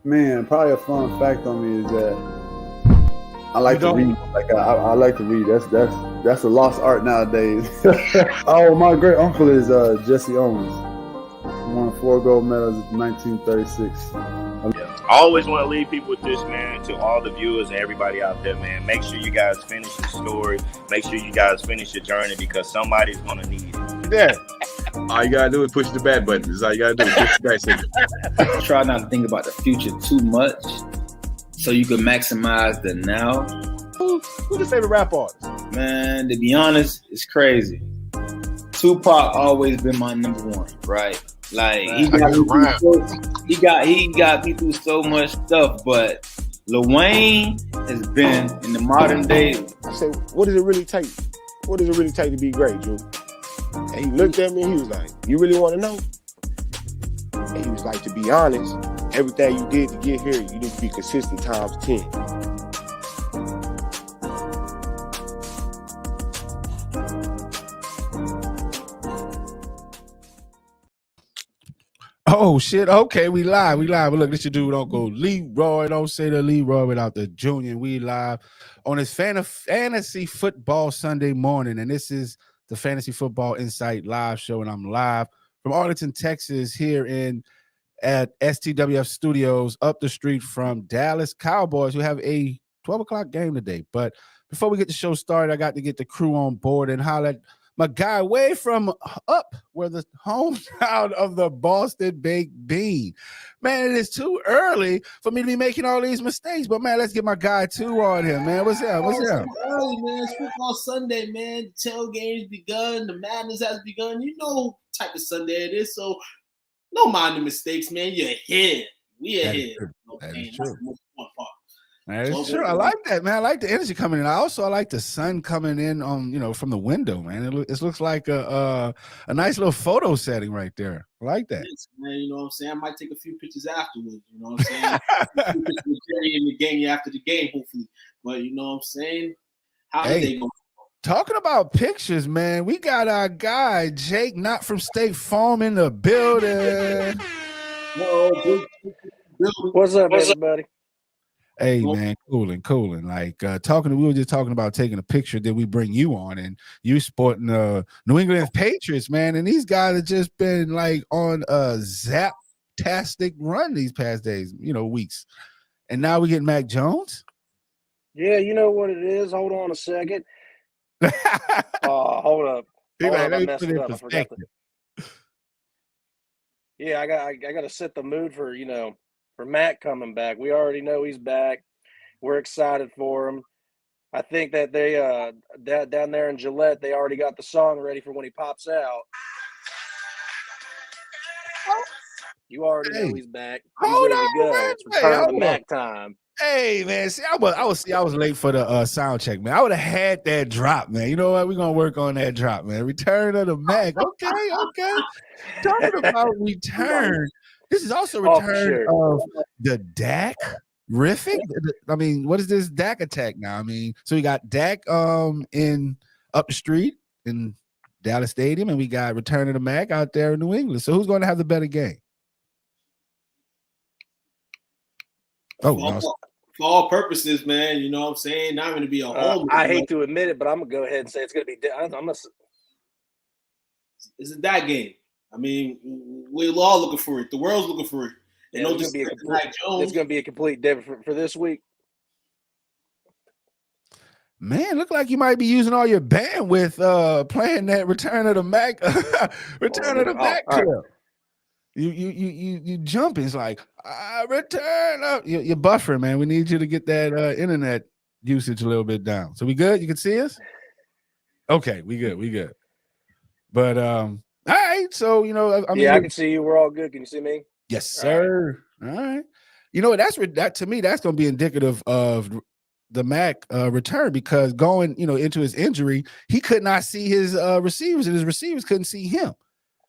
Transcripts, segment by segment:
Man, probably a fun fact on me is that I like to read. Like I like to read. That's a lost art nowadays. Oh, my great uncle is Jesse Owens. He won 4 gold medals in 1936. I always want to leave people with this, man, to all the viewers and everybody out there, man. Make sure you guys finish your story. Make sure you guys finish your journey because somebody's going to need it. Yeah. All you got to do is push the back button. That's all you got to do is push the back signal. Try not to think about the future too much so you can maximize the now. Who's your favorite rap artist? Man, to be honest, it's crazy. Tupac always been my number one, right? Like he got me through so much stuff, but Lil Wayne has been in the modern day. I said, what does it really take? What does it really take to be great, Drew? And he looked at me and he was like, you really want to know? And he was like, to be honest, everything you did to get here, you need to be consistent times 10. Oh shit! Okay, we live. But look, this your dude, Uncle Leroy. Don't say the Leroy without the Junior. We live on this fantasy football Sunday morning, and this is the Fantasy Football Insight live show, and I'm live from Arlington, Texas, here at STWF Studios, up the street from Dallas Cowboys, who have a 12 o'clock game today. But before we get the show started, I got to get the crew on board and holler at my guy way from up where the hometown of the Boston Baked Bean. Man, it is too early for me to be making all these mistakes. But, man, let's get my guy, too, on here, man. What's up? It's early, man. It's football Sunday, man. The tail game's begun. The madness has begun. You know what type of Sunday it is. So, no mind the mistakes, man. You're here. We are here. That is That's true. the most important part. That is true. I like that, man. I like the energy coming in. I like the sun coming in from the window, man. It looks like a nice little photo setting right there. I like that. Yes, man, you know what I'm saying? I might take a few pictures afterwards, you know what I'm saying? A few pictures with Jerry in the game after the game, hopefully. But you know what I'm saying? How did they go? Talking about pictures, man, we got our guy, Jake, not from State Farm, in the building. What's up, everybody? Hey, man, cooling. Like we were just talking about taking a picture, then we bring you on, and you sporting New England Patriots, man. And these guys have just been like on a zap-tastic run these past days, weeks. And now we get Mac Jones. Yeah, you know what it is. Hold on a second. Hold up. I messed it up. I forgot Yeah, I got to set the mood for Mac coming back. We already know he's back. We're excited for him. I think that they down there in Gillette, they already got the song ready for when he pops out. You already know he's back. He's ready to go. It's return to Mac time. Hey, man, see, I was late for the sound check, man. I would have had that drop, man. You know what? We're going to work on that drop, man. Return of the Mac. Okay. Talking about return. This is also return of the Dak Riffic. I mean, what is this Dak attack now? I mean, so we got Dak in up the street in Dallas Stadium, and we got return of the Mac out there in New England. So who's going to have the better game? For all purposes, man, you know what I'm saying? Not going to be a home. I hate to admit it, but I'm going to go ahead and say it's going to be it's a Dak game. I mean, we're all looking for it. The world's looking for it. It's going to be a complete different for this week. Man, look like you might be using all your bandwidth playing that Return of the Mac. Return of the Mac clip. You jumping. It's like, return up. You're buffering, man. We need you to get that internet usage a little bit down. So we good? You can see us? Okay, we good. But all right, so I can see you. We're all good. Can you see me? Yes, sir. All right. You know that to me, that's going to be indicative of the Mac return, because going into his injury, he could not see his receivers, and his receivers couldn't see him.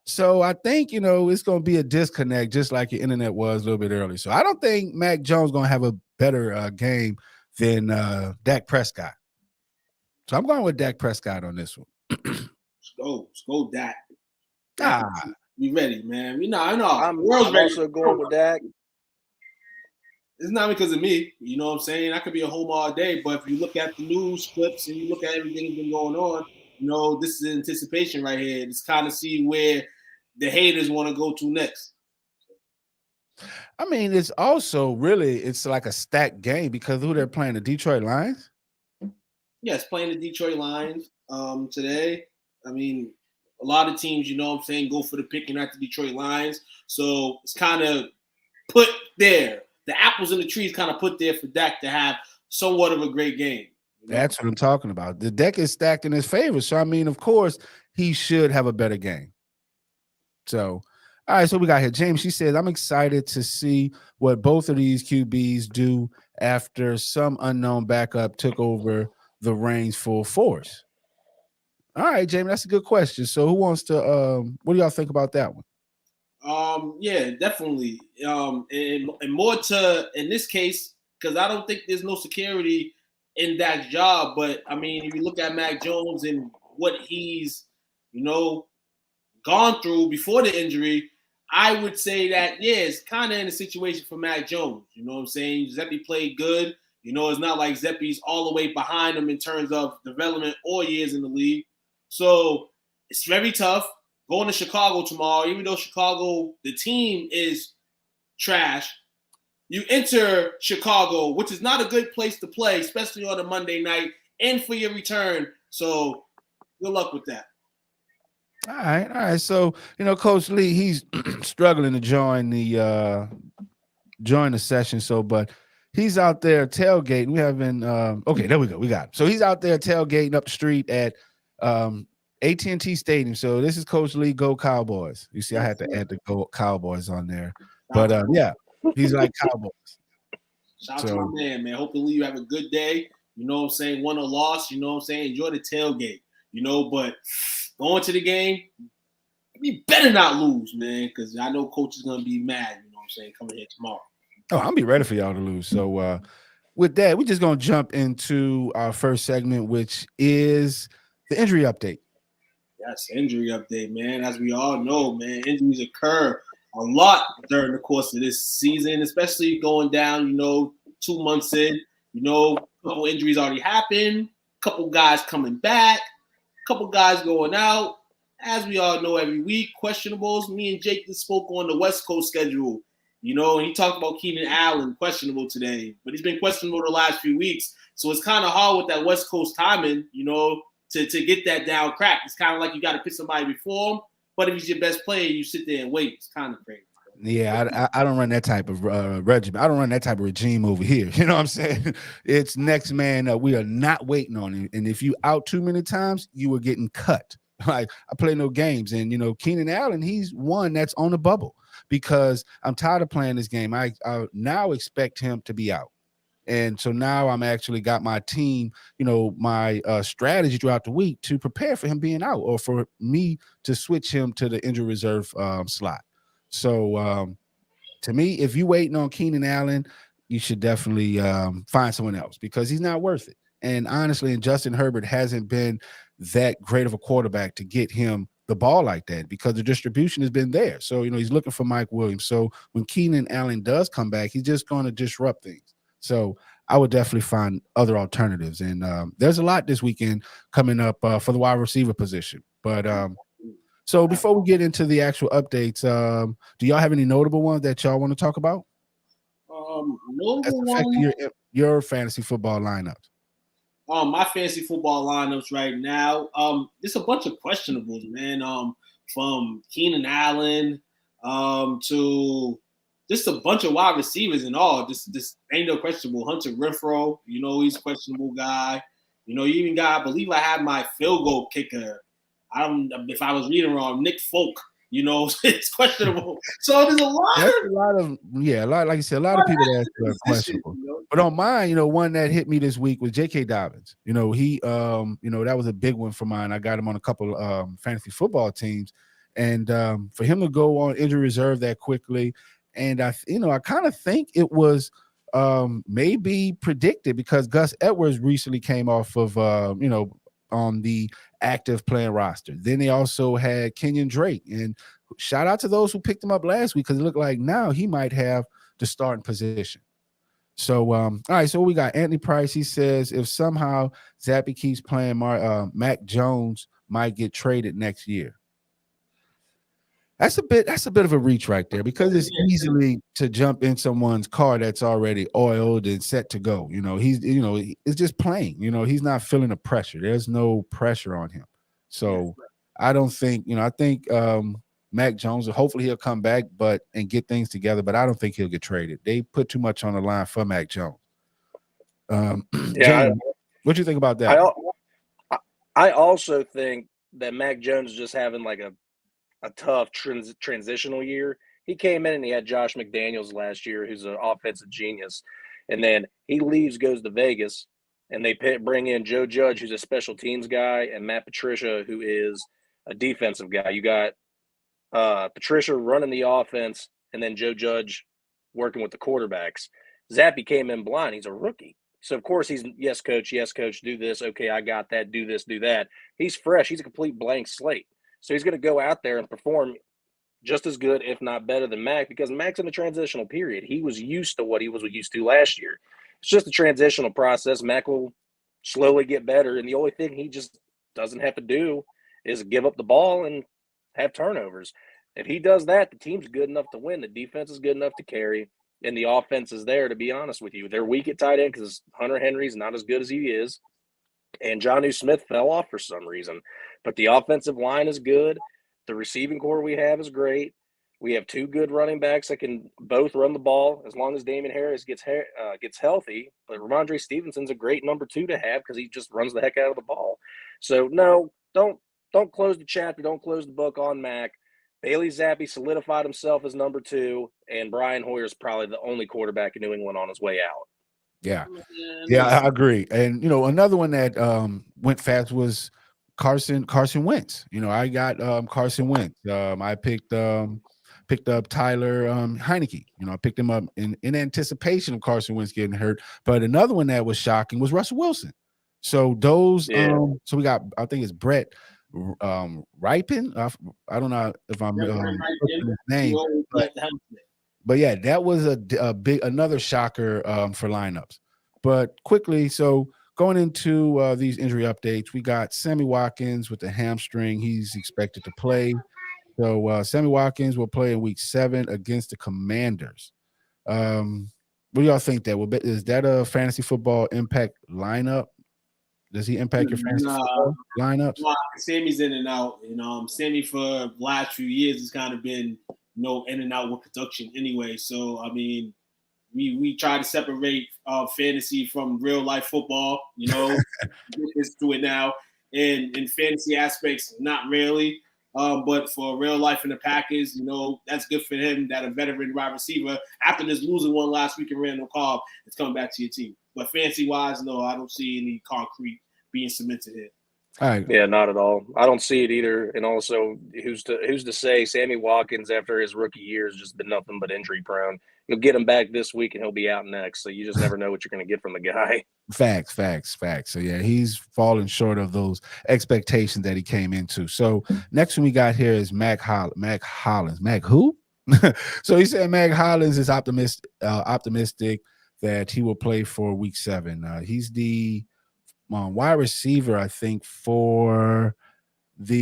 So I think it's going to be a disconnect, just like your internet was a little bit early. So I don't think Mac Jones going to have a better game than Dak Prescott. So I'm going with Dak Prescott on this one. Let's go, Dak. We ready, man. I know. I'm also going with Dak. It's not because of me. You know what I'm saying? I could be at home all day, but if you look at the news clips and you look at everything that's been going on, this is anticipation right here. It's kind of see where the haters want to go to next. I mean, it's also really, it's like a stacked game because who they're playing, the Detroit Lions? Yes, playing the Detroit Lions today. I mean, a lot of teams, go for the pick and not the Detroit Lions. So it's kind of put there. The apples in the trees kind of put there for Dak to have somewhat of a great game. That's what I'm talking about. The deck is stacked in his favor. So, I mean, of course, he should have a better game. So, all right, so we got here. James, she says, I'm excited to see what both of these QBs do after some unknown backup took over the reins full force. All right, Jamie, that's a good question. So who wants to what do y'all think about that one? Yeah, definitely. And more to in this case, because I don't think there's no security in that job. But I mean, if you look at Mac Jones and what he's, gone through before the injury, I would say that it's kind of in a situation for Mac Jones. You know what I'm saying? Zeppy played good. It's not like Zeppy's all the way behind him in terms of development or years in the league. So it's very tough. Going to Chicago tomorrow, even though Chicago, the team is trash, you enter Chicago, which is not a good place to play, especially on a Monday night, and for your return. So good luck with that. All right. So, Coach Lee, he's struggling to join the session. So, but he's out there tailgating. We haven't okay, there we go. We got him. So he's out there tailgating up the street at AT&T Stadium. So this is Coach Lee, Go Cowboys. You see, I had to add the Go Cowboys on there. But yeah, he's like Cowboys. Shout out to my man. Hopefully you have a good day. You know what I'm saying? Won or lost, you know what I'm saying? Enjoy the tailgate, but going to the game, you better not lose, man, because I know coach is going to be mad, you know what I'm saying, coming here tomorrow. Oh, I'll be ready for y'all to lose. So with that, we're just going to jump into our first segment, which is the injury update. Yes, injury update, man. As we all know, man, injuries occur a lot during the course of this season, especially going down, 2 months in. A couple injuries already happened, a couple guys coming back, a couple guys going out. As we all know, every week, questionables. Me and Jake just spoke on the West Coast schedule, and he talked about Keenan Allen, questionable today, but he's been questionable the last few weeks. So it's kind of hard with that West Coast timing, to get that down cracked. It's kind of like you got to pick somebody before him, but if he's your best player, you sit there and wait. It's kind of crazy. Yeah, I don't run that type of regimen. I don't run that type of regime over here. You know what I'm saying? It's next man. We are not waiting on him. And if you out too many times, you are getting cut. Like, I play no games. And, Keenan Allen, he's one that's on the bubble because I'm tired of playing this game. I now expect him to be out. And so now I'm actually got my team, my strategy throughout the week to prepare for him being out or for me to switch him to the injury reserve slot. So to me, if you're waiting on Keenan Allen, you should definitely find someone else because he's not worth it. And honestly, Justin Herbert hasn't been that great of a quarterback to get him the ball like that because the distribution has been there. So, he's looking for Mike Williams. So when Keenan Allen does come back, he's just going to disrupt things. So I would definitely find other alternatives. And there's a lot this weekend coming up for the wide receiver position. But so before we get into the actual updates, do y'all have any notable ones that y'all want to talk about? Notable one, your fantasy football lineups. My fantasy football lineups right now. There's a bunch of questionables, man. From Keenan Allen to just a bunch of wide receivers and all. This ain't no questionable. Hunter Renfrow, he's a questionable guy. You even got, I believe I have my field goal kicker. I don't know if I was reading wrong. Nick Folk, it's questionable. So there's a lot of like you said, a lot of people that are questionable. But on mine, one that hit me this week was J.K. Dobbins. He, that was a big one for mine. I got him on a couple fantasy football teams, and for him to go on injury reserve that quickly, and I kind of think it was maybe predicted because Gus Edwards recently came off of on the active playing roster. Then they also had Kenyon Drake, and shout out to those who picked him up last week because it looked like now he might have the starting position. So, all right. So we got Anthony Price. He says if somehow Zappy keeps playing, Mac Jones might get traded next year. That's a bit of a reach right there, because it's easily to jump in someone's car that's already oiled and set to go. It's just playing. He's not feeling the pressure. There's no pressure on him. So I don't think, I think Mac Jones, hopefully he'll come back and get things together, but I don't think he'll get traded. They put too much on the line for Mac Jones. James, what do you think about that? I also think that Mac Jones is just having like a tough transitional year. He came in and he had Josh McDaniels last year, who's an offensive genius. And then he leaves, goes to Vegas, and they bring in Joe Judge, who's a special teams guy, and Matt Patricia, who is a defensive guy. You got Patricia running the offense, and then Joe Judge working with the quarterbacks. Zappy came in blind. He's a rookie. So, of course, he's, yes, coach, do this. Okay, I got that. Do this, do that. He's fresh. He's a complete blank slate. So he's going to go out there and perform just as good, if not better, than Mac, because Mac's in a transitional period. He was used to what he was used to last year. It's just a transitional process. Mac will slowly get better, and the only thing he just doesn't have to do is give up the ball and have turnovers. If he does that, the team's good enough to win. The defense is good enough to carry, and the offense is there, to be honest with you. They're weak at tight end because Hunter Henry's not as good as he is, and Jonnu Smith fell off for some reason. But the offensive line is good. The receiving core we have is great. We have two good running backs that can both run the ball as long as Damian Harris gets healthy. But Ramondre Stevenson's a great number 2 to have because he just runs the heck out of the ball. So, no, don't close the chapter. Don't close the book on Mac. Bailey Zappi solidified himself as number 2, and Brian Hoyer is probably the only quarterback in New England on his way out. Yeah, I agree. And, another one that went fast was Carson Wentz. I got Carson Wentz. I picked up Tyler Heineke. I picked him up in anticipation of Carson Wentz getting hurt. But another one that was shocking was Russell Wilson. So those, so we got, I think it's Brett Ripon. I don't know if I'm his name, but yeah, that was a big another shocker for lineups. But quickly, so going into these injury updates, we got Sammy Watkins with the hamstring. He's expected to play. So Sammy Watkins will play in week 7 against the Commanders. What do y'all think that will be? Is that a fantasy football impact lineup? Does he impact your fantasy football lineups? Sammy's in and out. Sammy for the last few years has kind of been in and out with production anyway. So I mean, we try to separate fantasy from real life football. Get to it now, and in fantasy aspects, not really. But for real life in the Packers, that's good for him that a veteran wide receiver, after this losing one last week in Randall Cobb, is coming back to your team. But fantasy-wise, no, I don't see any concrete being cemented here. All right. Yeah, not at all. I don't see it either. And also, who's to say Sammy Watkins after his rookie year has just been nothing but injury prone? You'll get him back this week and he'll be out next. So you just never know what you're going to get from the guy. Facts. So yeah, he's fallen short of those expectations that he came into. So next one we got here is Mac Hollins. Mac who? So he said Mac Hollins is optimistic that he will play for week 7. He's the wide receiver, I think, for who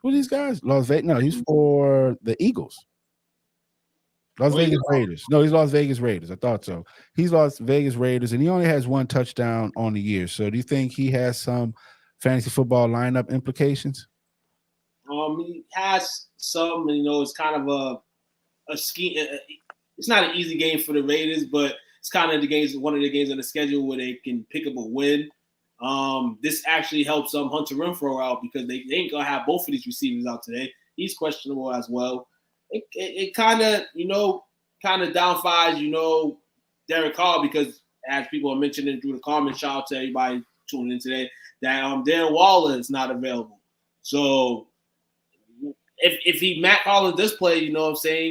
are these guys? Las Vegas. No, he's for the Eagles. Las Vegas Raiders. No, he's Las Vegas Raiders. I thought so. He's Las Vegas Raiders, and he only has 1 touchdown on the year. So do you think he has some fantasy football lineup implications? He has some, it's kind of a scheme. It's not an easy game for the Raiders, but it's kind of one of the games on the schedule where they can pick up a win. This actually helps Hunter Renfrow out because they ain't gonna have both of these receivers out today. He's questionable as well. It kind of downfires Derek Carr because as people are mentioning through the comments, shout out to everybody tuning in today that Darren Waller is not available. So if Matt Hollins does play,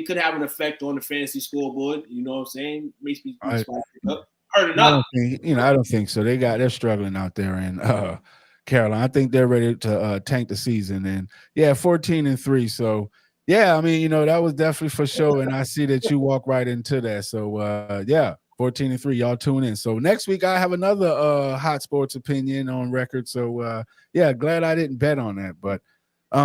could have an effect on the fantasy scoreboard. Makes me up. Heard enough. I don't think so. They're struggling out there in Carolina. I think they're ready to tank the season. And yeah, 14-3. So Yeah, I mean, that was definitely for sure. And I see that you walk right into that. So yeah, 14-3, y'all tune in. So next week I have another hot sports opinion on record. So yeah, glad I didn't bet on that. But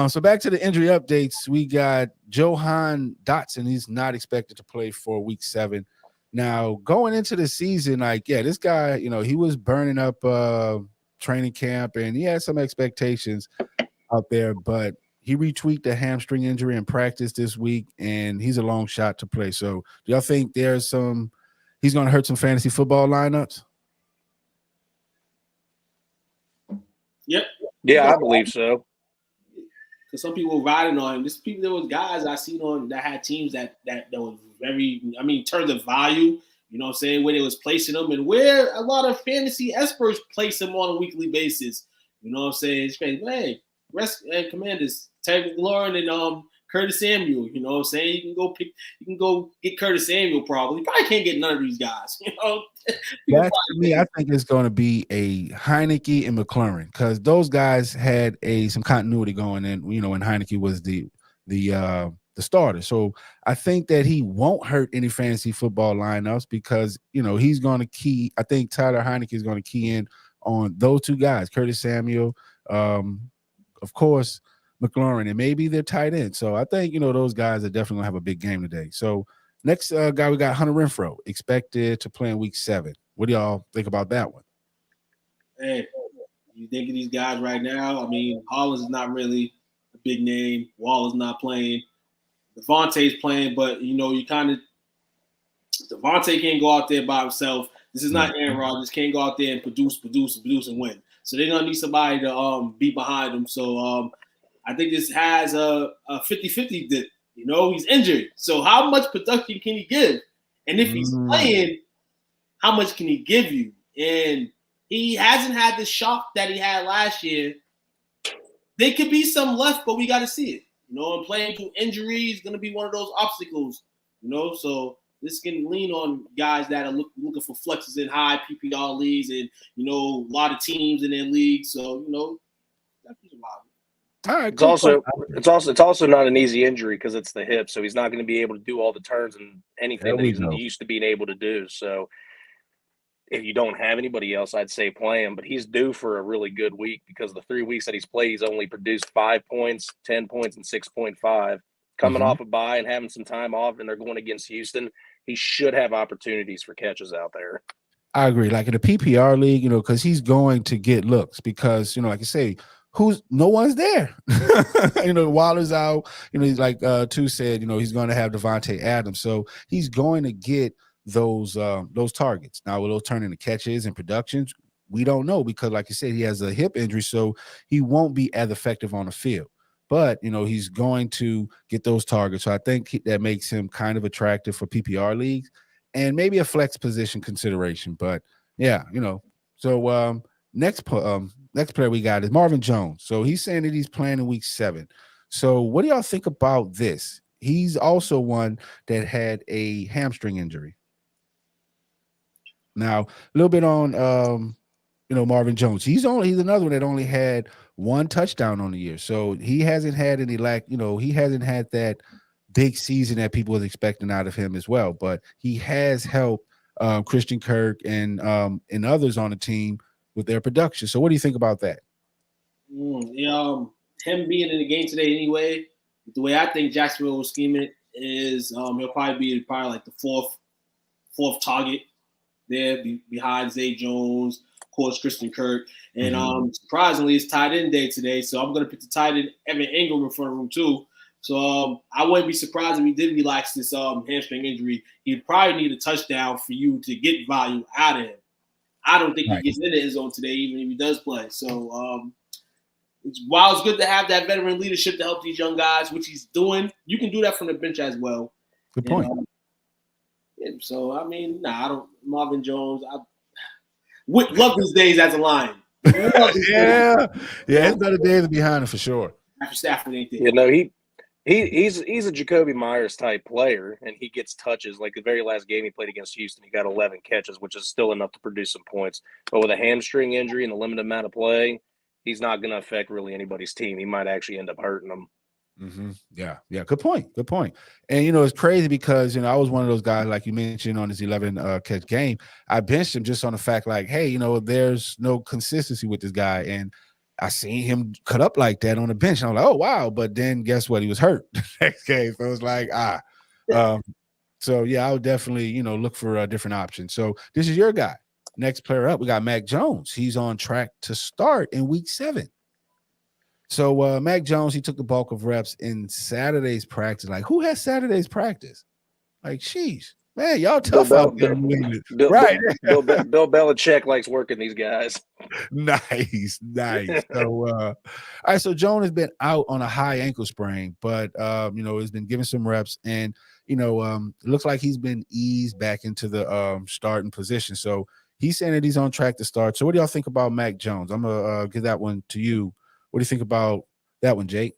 so back to the injury updates. We got Johan Dotson. He's not expected to play for week 7. Now, going into the season, this guy, he was burning up training camp and he had some expectations out there, but he retweaked a hamstring injury in practice this week, and he's a long shot to play. So do y'all think he's going to hurt some fantasy football lineups? Yep. Yeah, I believe so. Because some people were riding on him. There was guys I seen on that had teams that was very, in terms of value, where they was placing them and where a lot of fantasy experts place him on a weekly basis. It's crazy. Hey, rest and Commanders, Terry McLaurin and Curtis Samuel. You can go get Curtis Samuel probably. You probably can't get none of these guys. That's to me, I think it's going to be a Heineke and McLaurin because those guys had some continuity going in. When Heineke was the starter, so I think that he won't hurt any fantasy football lineups because he's going to key. I think Tyler Heineke is going to key in on those two guys, Curtis Samuel, of course, McLaurin, and maybe their tight end. So I think those guys are definitely going to have a big game today. So next guy, we got Hunter Renfrow, expected to play in week 7. What do y'all think about that one? Hey, you think of these guys right now? Hollins is not really a big name. Waller's not playing. Devontae's playing, but you kind of Devontae can't go out there by himself. This is not Aaron Rodgers. Can't go out there and produce, and win. So they're gonna need somebody to be behind him. So I think this has a 50-50 dip. He's injured. So how much production can he give? And if he's playing, how much can he give you? And he hasn't had the shock that he had last year. There could be some left, but we got to see it. And playing through injuries is going to be one of those obstacles. So this can lean on guys that are looking for flexes in high PPR leagues and, a lot of teams in their league. So, that's a lot. All right, it's also not an easy injury because it's the hip, so he's not going to be able to do all the turns and anything that he's used to being able to do. So if you don't have anybody else, I'd say play him, but he's due for a really good week because the 3 weeks that he's played, he's only produced 5 points, 10 points, and 6.5. Coming off a bye and having some time off, and they're going against Houston, he should have opportunities for catches out there. I agree. Like in the PPR league, because he's going to get looks because, like you say, no one's there. Waller's out. He's like Tu said, he's going to have Devontae Adams. So he's going to get those targets. Now, will those turn into catches and productions? We don't know because, like you said, he has a hip injury, so he won't be as effective on the field. But, he's going to get those targets. So I think that makes him kind of attractive for PPR leagues and maybe a flex position consideration. But, yeah, So next player we got is Marvin Jones. So he's saying that he's playing in week 7. So what do y'all think about this? He's also one that had a hamstring injury. Now, a little bit on Marvin Jones. He's another one that only had 1 touchdown on the year. So he hasn't had any he hasn't had that big season that people was expecting out of him as well. But he has helped Christian Kirk and others on the team with their production. So what do you think about that? Him being in the game today anyway, the way I think Jacksonville will scheme it is he'll probably be like the fourth target there behind Zay Jones, of course, Christian Kirk. And surprisingly, it's tight end day today. So I'm going to pick the tight end Evan Ingram in front of him too. So I wouldn't be surprised if he did relax this hamstring injury. He'd probably need a touchdown for you to get value out of him. I don't think he gets into his zone today, even if he does play. So while it's good to have that veteran leadership to help these young guys, which he's doing, you can do that from the bench as well. Good point. So, I don't. Marvin Jones, I would love his days as a Lion. It's better days behind him for sure. After Stafford ain't there. He's a Jacoby Myers type player, and he gets touches. Like the very last game he played against Houston, he got 11 catches, which is still enough to produce some points. But with a hamstring injury and the limited amount of play, he's not going to affect really anybody's team. He might actually end up hurting them. Yeah. Good point. And it's crazy because I was one of those guys, like you mentioned, on his 11 catch game. I benched him just on the fact, like, hey, there's no consistency with this guy, and I seen him cut up like that on the bench. And I'm like, oh wow! But then guess what? He was hurt the next game, so it was like So yeah, I would definitely look for different options. So this is your guy. Next player up, we got Mac Jones. He's on track to start in week 7. So Mac Jones, he took the bulk of reps in Saturday's practice. Like, who has Saturday's practice? Like, sheesh, man, y'all tough out there. Right. Bill Belichick likes working these guys. Nice. So all right, so Jones has been out on a high ankle sprain, but has been given some reps, and it looks like he's been eased back into the starting position. So he's saying that he's on track to start. So what do y'all think about Mac Jones? I'm gonna give that one to you. What do you think about that one, Jake?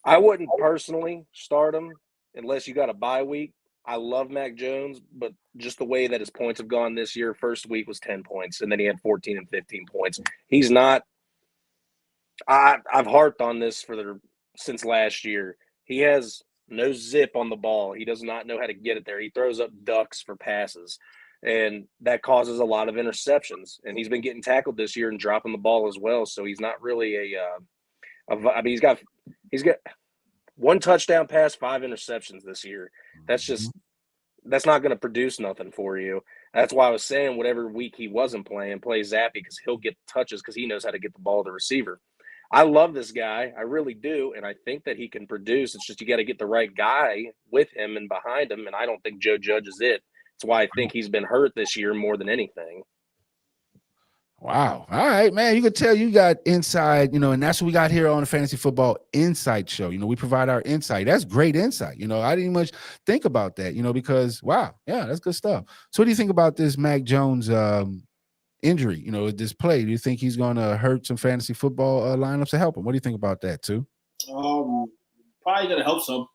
I wouldn't personally start him unless you got a bye week. I love Mac Jones, but just the way that his points have gone this year, first week was 10 points, and then he had 14 and 15 points. He's not – I've harped on this since last year. He has no zip on the ball. He does not know how to get it there. He throws up ducks for passes. And that causes a lot of interceptions. And he's been getting tackled this year and dropping the ball as well. So he's not really he's got 1 touchdown pass, 5 interceptions this year. That's not going to produce nothing for you. That's why I was saying whatever week he wasn't playing, play Zappy, because he'll get touches because he knows how to get the ball to the receiver. I love this guy. I really do. And I think that he can produce. It's just you got to get the right guy with him and behind him. And I don't think Joe Judge is it. That's why I think he's been hurt this year more than anything. Wow. All right, man. You could tell you got inside, and that's what we got here on the Fantasy Football Insight Show. We provide our insight. That's great insight. I didn't much think about that, because, wow, yeah, that's good stuff. So what do you think about this Mac Jones injury, this play? Do you think he's going to hurt some fantasy football lineups to help him? What do you think about that, too? Probably going to help some.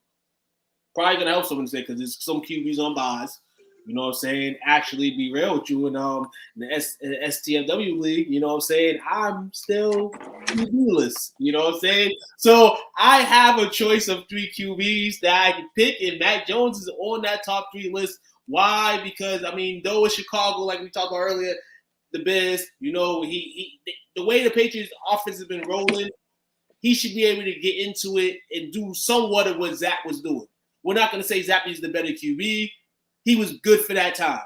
Because there's some QBs on buys. You know what I'm saying? Actually, be real with you. And in the STWF league, you know what I'm saying? I'm still QB-less. You know what I'm saying? So I have a choice of 3 QBs that I can pick, and Mac Jones is on that top 3 list. Why? Because, though it's Chicago, like we talked about earlier, the Bears, he the way the Patriots offense has been rolling, he should be able to get into it and do somewhat of what Zach was doing. We're not going to say Zappy is the better QB. He was good for that time.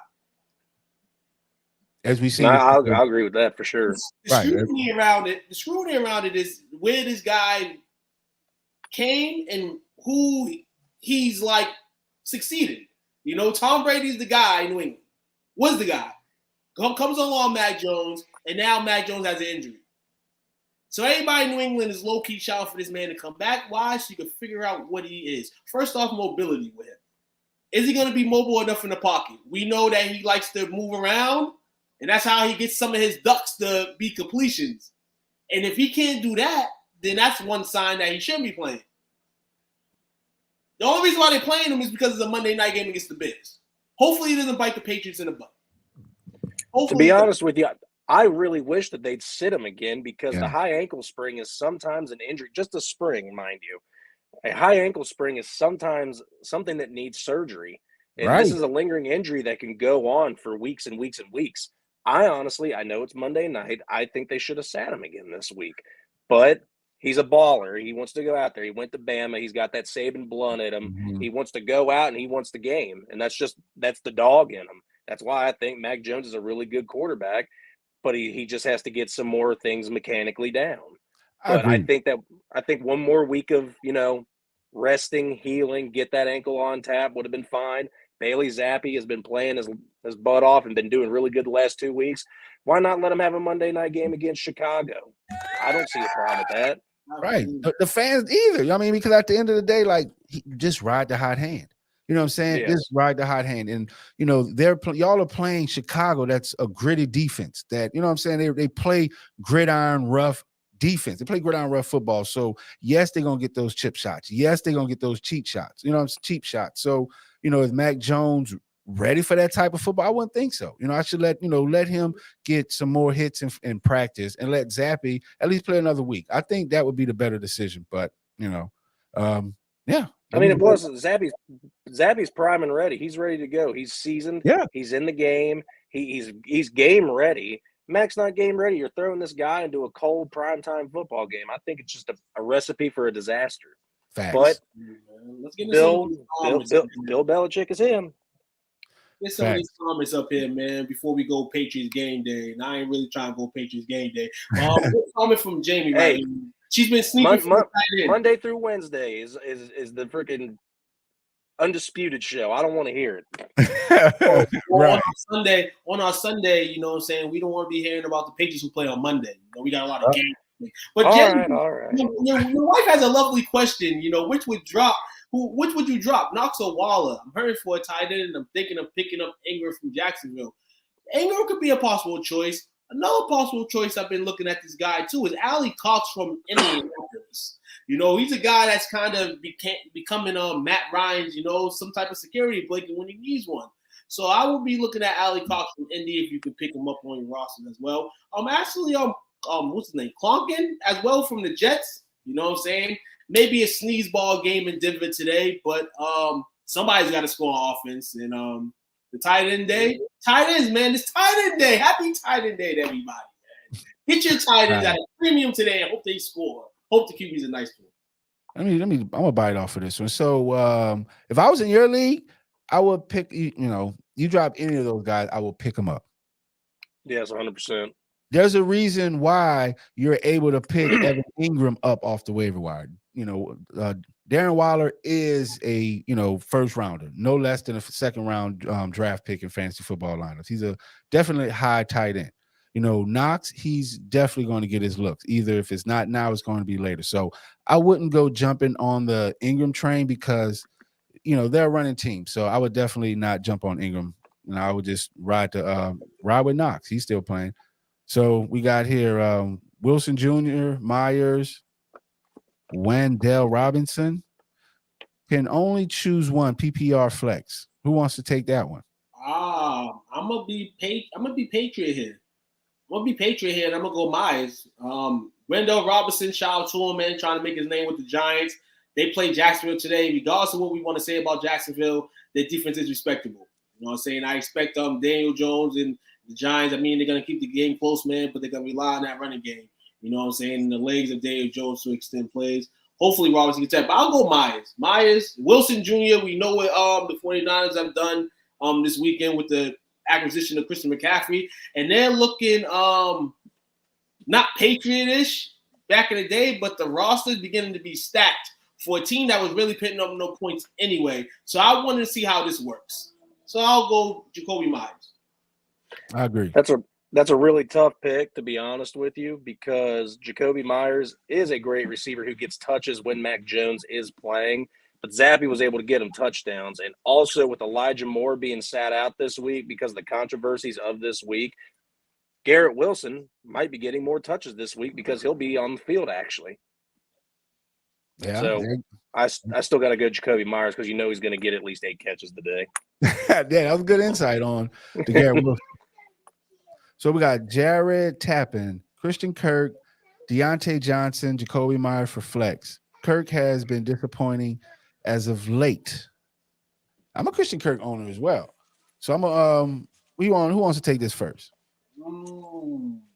As we see, I'll agree with that for sure. The scrutiny around it is where this guy came and who he's like succeeded. Tom Brady's the guy in New England. Was the guy. Comes along Mac Jones, and now Mac Jones has an injury. So everybody in New England is low-key shouting for this man to come back. Why? So you can figure out what he is. First off, mobility with him. Is he going to be mobile enough in the pocket? We know that he likes to move around, and that's how he gets some of his ducks to be completions. And if he can't do that, then that's one sign that he shouldn't be playing. The only reason why they're playing him is because it's a Monday night game against the Bears. Hopefully he doesn't bite the Patriots in the butt. To be honest with you, I really wish that they'd sit him again because the high ankle sprain is sometimes an injury, just a spring, mind you. A high ankle sprain is sometimes something that needs surgery. And this is a lingering injury that can go on for weeks and weeks and weeks. I know it's Monday night. I think they should have sat him again this week. But he's a baller. He wants to go out there. He went to Bama. He's got that Saban blood in him. Mm-hmm. He wants to go out and he wants the game. And that's the dog in him. That's why I think Mac Jones is a really good quarterback. But he just has to get some more things mechanically down. But I think one more week of, resting, healing, get that ankle on tap would have been fine. Bailey Zappi has been playing his butt off and been doing really good the last 2 weeks. Why not let him have a Monday night game against Chicago? I don't see a problem with that. Right. The fans either. Because at the end of the day, just ride the hot hand. You know what I'm saying? Yeah. Just ride the hot hand. And, y'all are playing Chicago. That's a gritty defense that, you know what I'm saying? They play gridiron rough defense. They play gridiron rough football. So, yes, they're going to get those chip shots. Yes, they're going to get those cheap shots. Cheap shots. So, if Mac Jones ready for that type of football? I wouldn't think so. I should let him get some more hits in practice and let Zappy at least play another week. I think that would be the better decision. But yeah. I mean, plus Zappy's prime and ready. He's ready to go. He's seasoned. Yeah. He's in the game. He's game ready. Mac's not game ready. You're throwing this guy into a cold primetime football game. I think it's just a recipe for a disaster. Facts. But let's get Bill Belichick is him. Get some of these comments up here, man, before we go Patriots game day. And I ain't really trying to go Patriots game day. Comment from Jamie right here. She's been sneaking Monday through Wednesday is the freaking undisputed show. I don't want to hear it. Right. On our Sunday, you know what I'm saying? We don't want to be hearing about the Patriots who play on Monday. We got a lot of games. But Jamie, all right. Your wife has a lovely question. Which would drop? Which would you drop, Knox or Waller? I'm hurrying for a tight end, and I'm thinking of picking up Ingram from Jacksonville. Ingram could be a possible choice. Another possible choice I've been looking at this guy, too, is Ali Cox from Indianapolis. He's a guy that's kind of becoming Matt Ryan's, some type of security blanket when he needs one. So I will be looking at Ali Cox from Indy if you can pick him up on your roster as well. Actually, what's his name? Clonkin as well from the Jets. You know what I'm saying? Maybe a sneeze ball game in Denver today, but somebody's got to score on offense. And the tight end day, tight ends, man, it's tight end day. Happy tight end day to everybody, man. Get your tight ends at a premium today and hope they score. Hope the QB's a nice one. I'm gonna bite it off for this one. So if I was in your league, I would pick. You drop any of those guys, I will pick them up. Yes, 100%. There's a reason why you're able to pick Evan Ingram up off the waiver wire. Darren Waller is a first rounder, no less than a second round draft pick in fantasy football lineups. He's a definitely high tight end. Knox, he's definitely going to get his looks. Either if it's not now, it's going to be later. So I wouldn't go jumping on the Ingram train because they're a running team. So I would definitely not jump on Ingram. I would just ride with Knox. He's still playing. So we got here Wilson Jr., Myers, Wendell Robinson. Can only choose one PPR flex. Who wants to take that one? I'm gonna be Patriot here. I'm gonna go Myers. Wendell Robinson, shout out to him, man, trying to make his name with the Giants. They play Jacksonville today. Regardless of what we want to say about Jacksonville, their defense is respectable. You know what I'm saying? I expect Daniel Jones and the Giants, they're going to keep the game close, man, but they're going to rely on that running game. You know what I'm saying? And the legs of Daniel Jones to extend plays. Hopefully, Robinson gets that. But I'll go Myers. Wilson Jr., we know what the 49ers have done this weekend with the acquisition of Christian McCaffrey. And they're looking not Patriot-ish back in the day, but the roster is beginning to be stacked for a team that was really putting up no points anyway. So I wanted to see how this works. So I'll go Jacoby Myers. I agree. That's a really tough pick, to be honest with you, because Jacoby Myers is a great receiver who gets touches when Mac Jones is playing. But Zappy was able to get him touchdowns. And also with Elijah Moore being sat out this week because of the controversies of this week, Garrett Wilson might be getting more touches this week because he'll be on the field, actually. Yeah. So I still got to go Jacoby Myers because he's going to get at least 8 catches today. Yeah, that was good insight on the Garrett Wilson. So we got Jared Tappan, Christian Kirk, Deontay Johnson, Jacoby Myers for flex. Kirk has been disappointing as of late. I'm a Christian Kirk owner as well. So I'm who wants to take this first?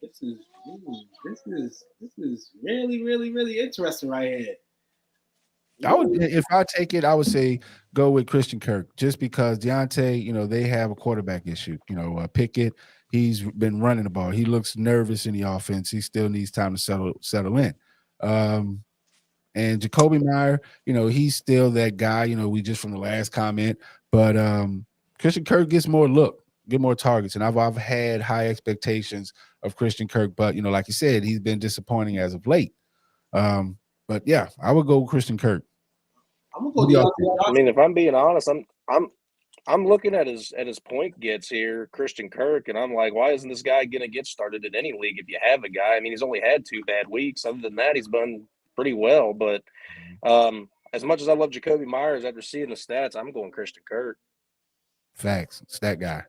This is really, really, really interesting right here. If I take it, I would say go with Christian Kirk just because Deontay, they have a quarterback issue. Pickett, he's been running the ball. He looks nervous in the offense. He still needs time to settle in. And Jacoby Meyer, he's still that guy, we just from the last comment. But Christian Kirk gets more targets. And I've had high expectations of Christian Kirk, but like you said, he's been disappointing as of late. But yeah, I would go Christian Kirk. I'm gonna go. I mean, if I'm being honest, I'm looking at his point gets here, Christian Kirk, and I'm like, why isn't this guy gonna get started in any league if you have a guy? I mean, he's only had 2 bad weeks. Other than that, he's done pretty well. But as much as I love Jacoby Myers after seeing the stats, I'm going Christian Kirk. Facts. It's that guy.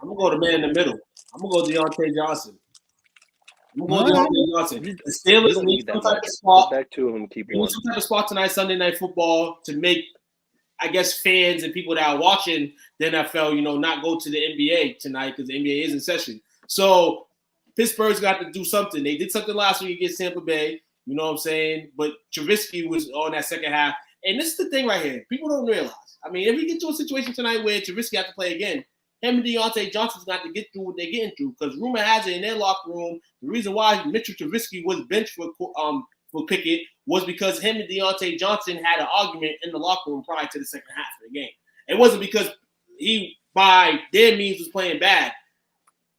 I'm gonna go to man in the middle. I'm gonna go Deontay Johnson. I'm gonna go Deontay Johnson. The Steelers need some type of spot. Back two of them, keep one. Some type of spot tonight, Sunday Night Football, to make, I guess, fans and people that are watching the NFL, not go to the NBA tonight because the NBA is in session. So Pittsburgh's got to do something. They did something last week against Tampa Bay. You know what I'm saying? But Trubisky was on that second half. And this is the thing right here. People don't realize. I mean, if we get to a situation tonight where Trubisky has to play again, him and Deontay Johnson's got to get through what they're getting through. Because rumor has it in their locker room, the reason why Mitchell Trubisky was benched for Pickett was because him and Deontay Johnson had an argument in the locker room prior to the second half of the game. It wasn't because he, by their means, was playing bad.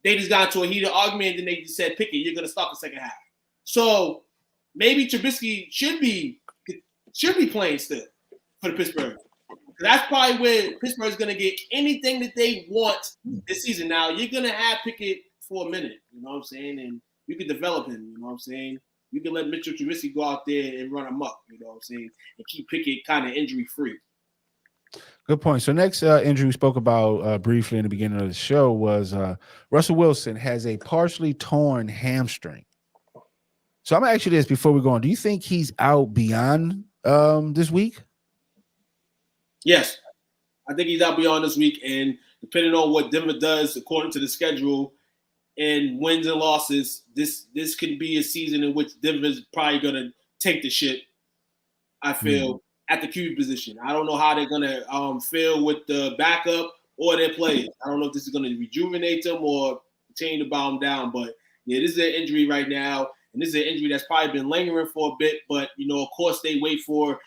They just got into a heated argument and then they just said, Pickett, you're going to start the second half. So maybe Trubisky should be playing still for the Pittsburgh. That's probably where Pittsburgh's going to get anything that they want this season. Now, you're going to have Pickett for a minute, you know what I'm saying? And you can develop him, you know what I'm saying? You can let Mitchell Trubisky go out there and run him up, you know what I'm saying? And keep Pickett kind of injury-free. Good point. So next injury we spoke about briefly in the beginning of the show was Russell Wilson has a partially torn hamstring. So I'm going to ask you this before we go on. Do you think he's out beyond this week? Yes. I think he's out beyond this week. And depending on what Denver does according to the schedule and wins and losses, this could be a season in which Denver's probably going to take the shit, I feel, at the QB position. I don't know how they're going to feel with the backup or their players. I don't know if this is going to rejuvenate them or continue to bow them down. But, yeah, this is an injury right now. And this is an injury that's probably been lingering for a bit. But, of course, they wait for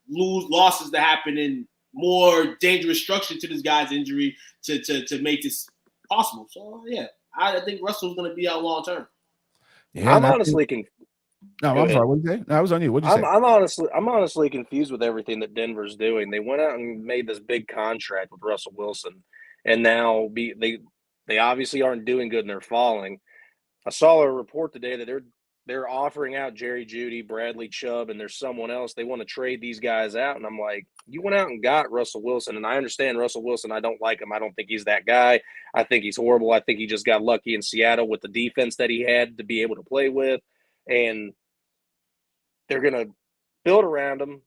losses to happen and more dangerous structure to this guy's injury to make this possible. So, yeah, I think Russell's going to be out long term. Yeah, I'm honestly confused. No, I'm sorry. What did you say? No, I was on you. What did you say? I'm honestly confused with everything that Denver's doing. They went out and made this big contract with Russell Wilson, and now they obviously aren't doing good and they're falling. I saw a report today that they're offering out Jerry Jeudy, Bradley Chubb, and there's someone else. They want to trade these guys out. And I'm like, you went out and got Russell Wilson. And I understand Russell Wilson. I don't like him. I don't think he's that guy. I think he's horrible. I think he just got lucky in Seattle with the defense that he had to be able to play with. And they're going to build around him,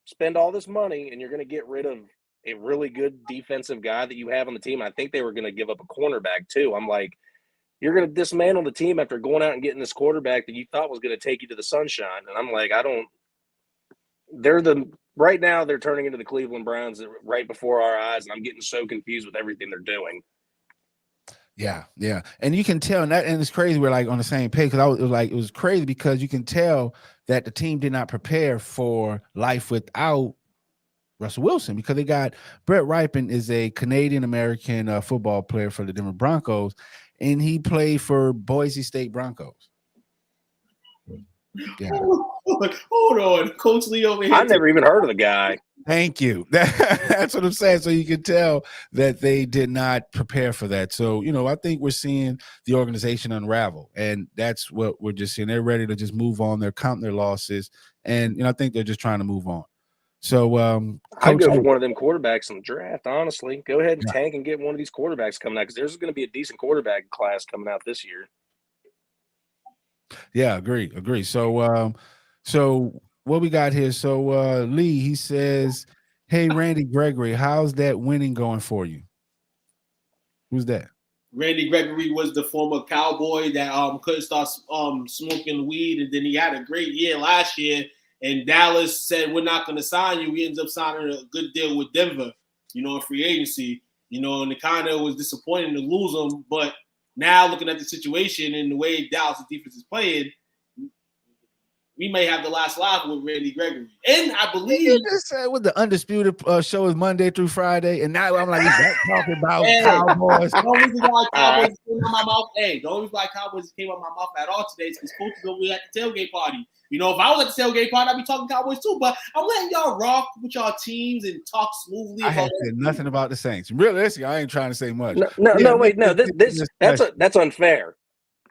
spend all this money, and you're going to get rid of a really good defensive guy that you have on the team. I think they were going to give up a cornerback too. I'm like, you're going to dismantle the team after going out and getting this quarterback that you thought was going to take you to the sunshine. And I'm like, right now they're turning into the Cleveland Browns right before our eyes. And I'm getting so confused with everything they're doing. Yeah. And you can tell, and it's crazy. We're like on the same page because it was crazy because you can tell that the team did not prepare for life without Russell Wilson because they got Brett Ripon is a Canadian-American football player for the Denver Broncos. And he played for Boise State Broncos. Yeah. Hold on. Coach Lee over here. I never even heard of the guy. Thank you. That's what I'm saying. So you can tell that they did not prepare for that. So, I think we're seeing the organization unravel. And that's what we're just seeing. They're ready to just move on. They're counting their losses. And, I think they're just trying to move on. So I'd go for one of them quarterbacks in the draft, honestly. Go ahead and tank and get one of these quarterbacks coming out because there's going to be a decent quarterback class coming out this year. Yeah, agree. So what we got here? So Lee, he says, hey, Randy Gregory, how's that winning going for you? Who's that? Randy Gregory was the former Cowboy that couldn't start smoking weed, and then he had a great year last year. And Dallas said, we're not going to sign you. We ended up signing a good deal with Denver, in free agency, and it kind of was disappointing to lose him. But now looking at the situation and the way Dallas' defense is playing, we may have the last laugh with Randy Gregory. And I believe you just said with the Undisputed show is Monday through Friday, and now I'm like, he's back talking about Cowboys. The only reason why Cowboys came out my mouth, the only reason why Cowboys came out my mouth at all today is because Coach is over at the tailgate party. If I was at the tailgate party, I'd be talking Cowboys too. But I'm letting y'all rock with y'all teams and talk smoothly. I had said nothing about the Saints. Realistically, I ain't trying to say much. No, wait. That's unfair.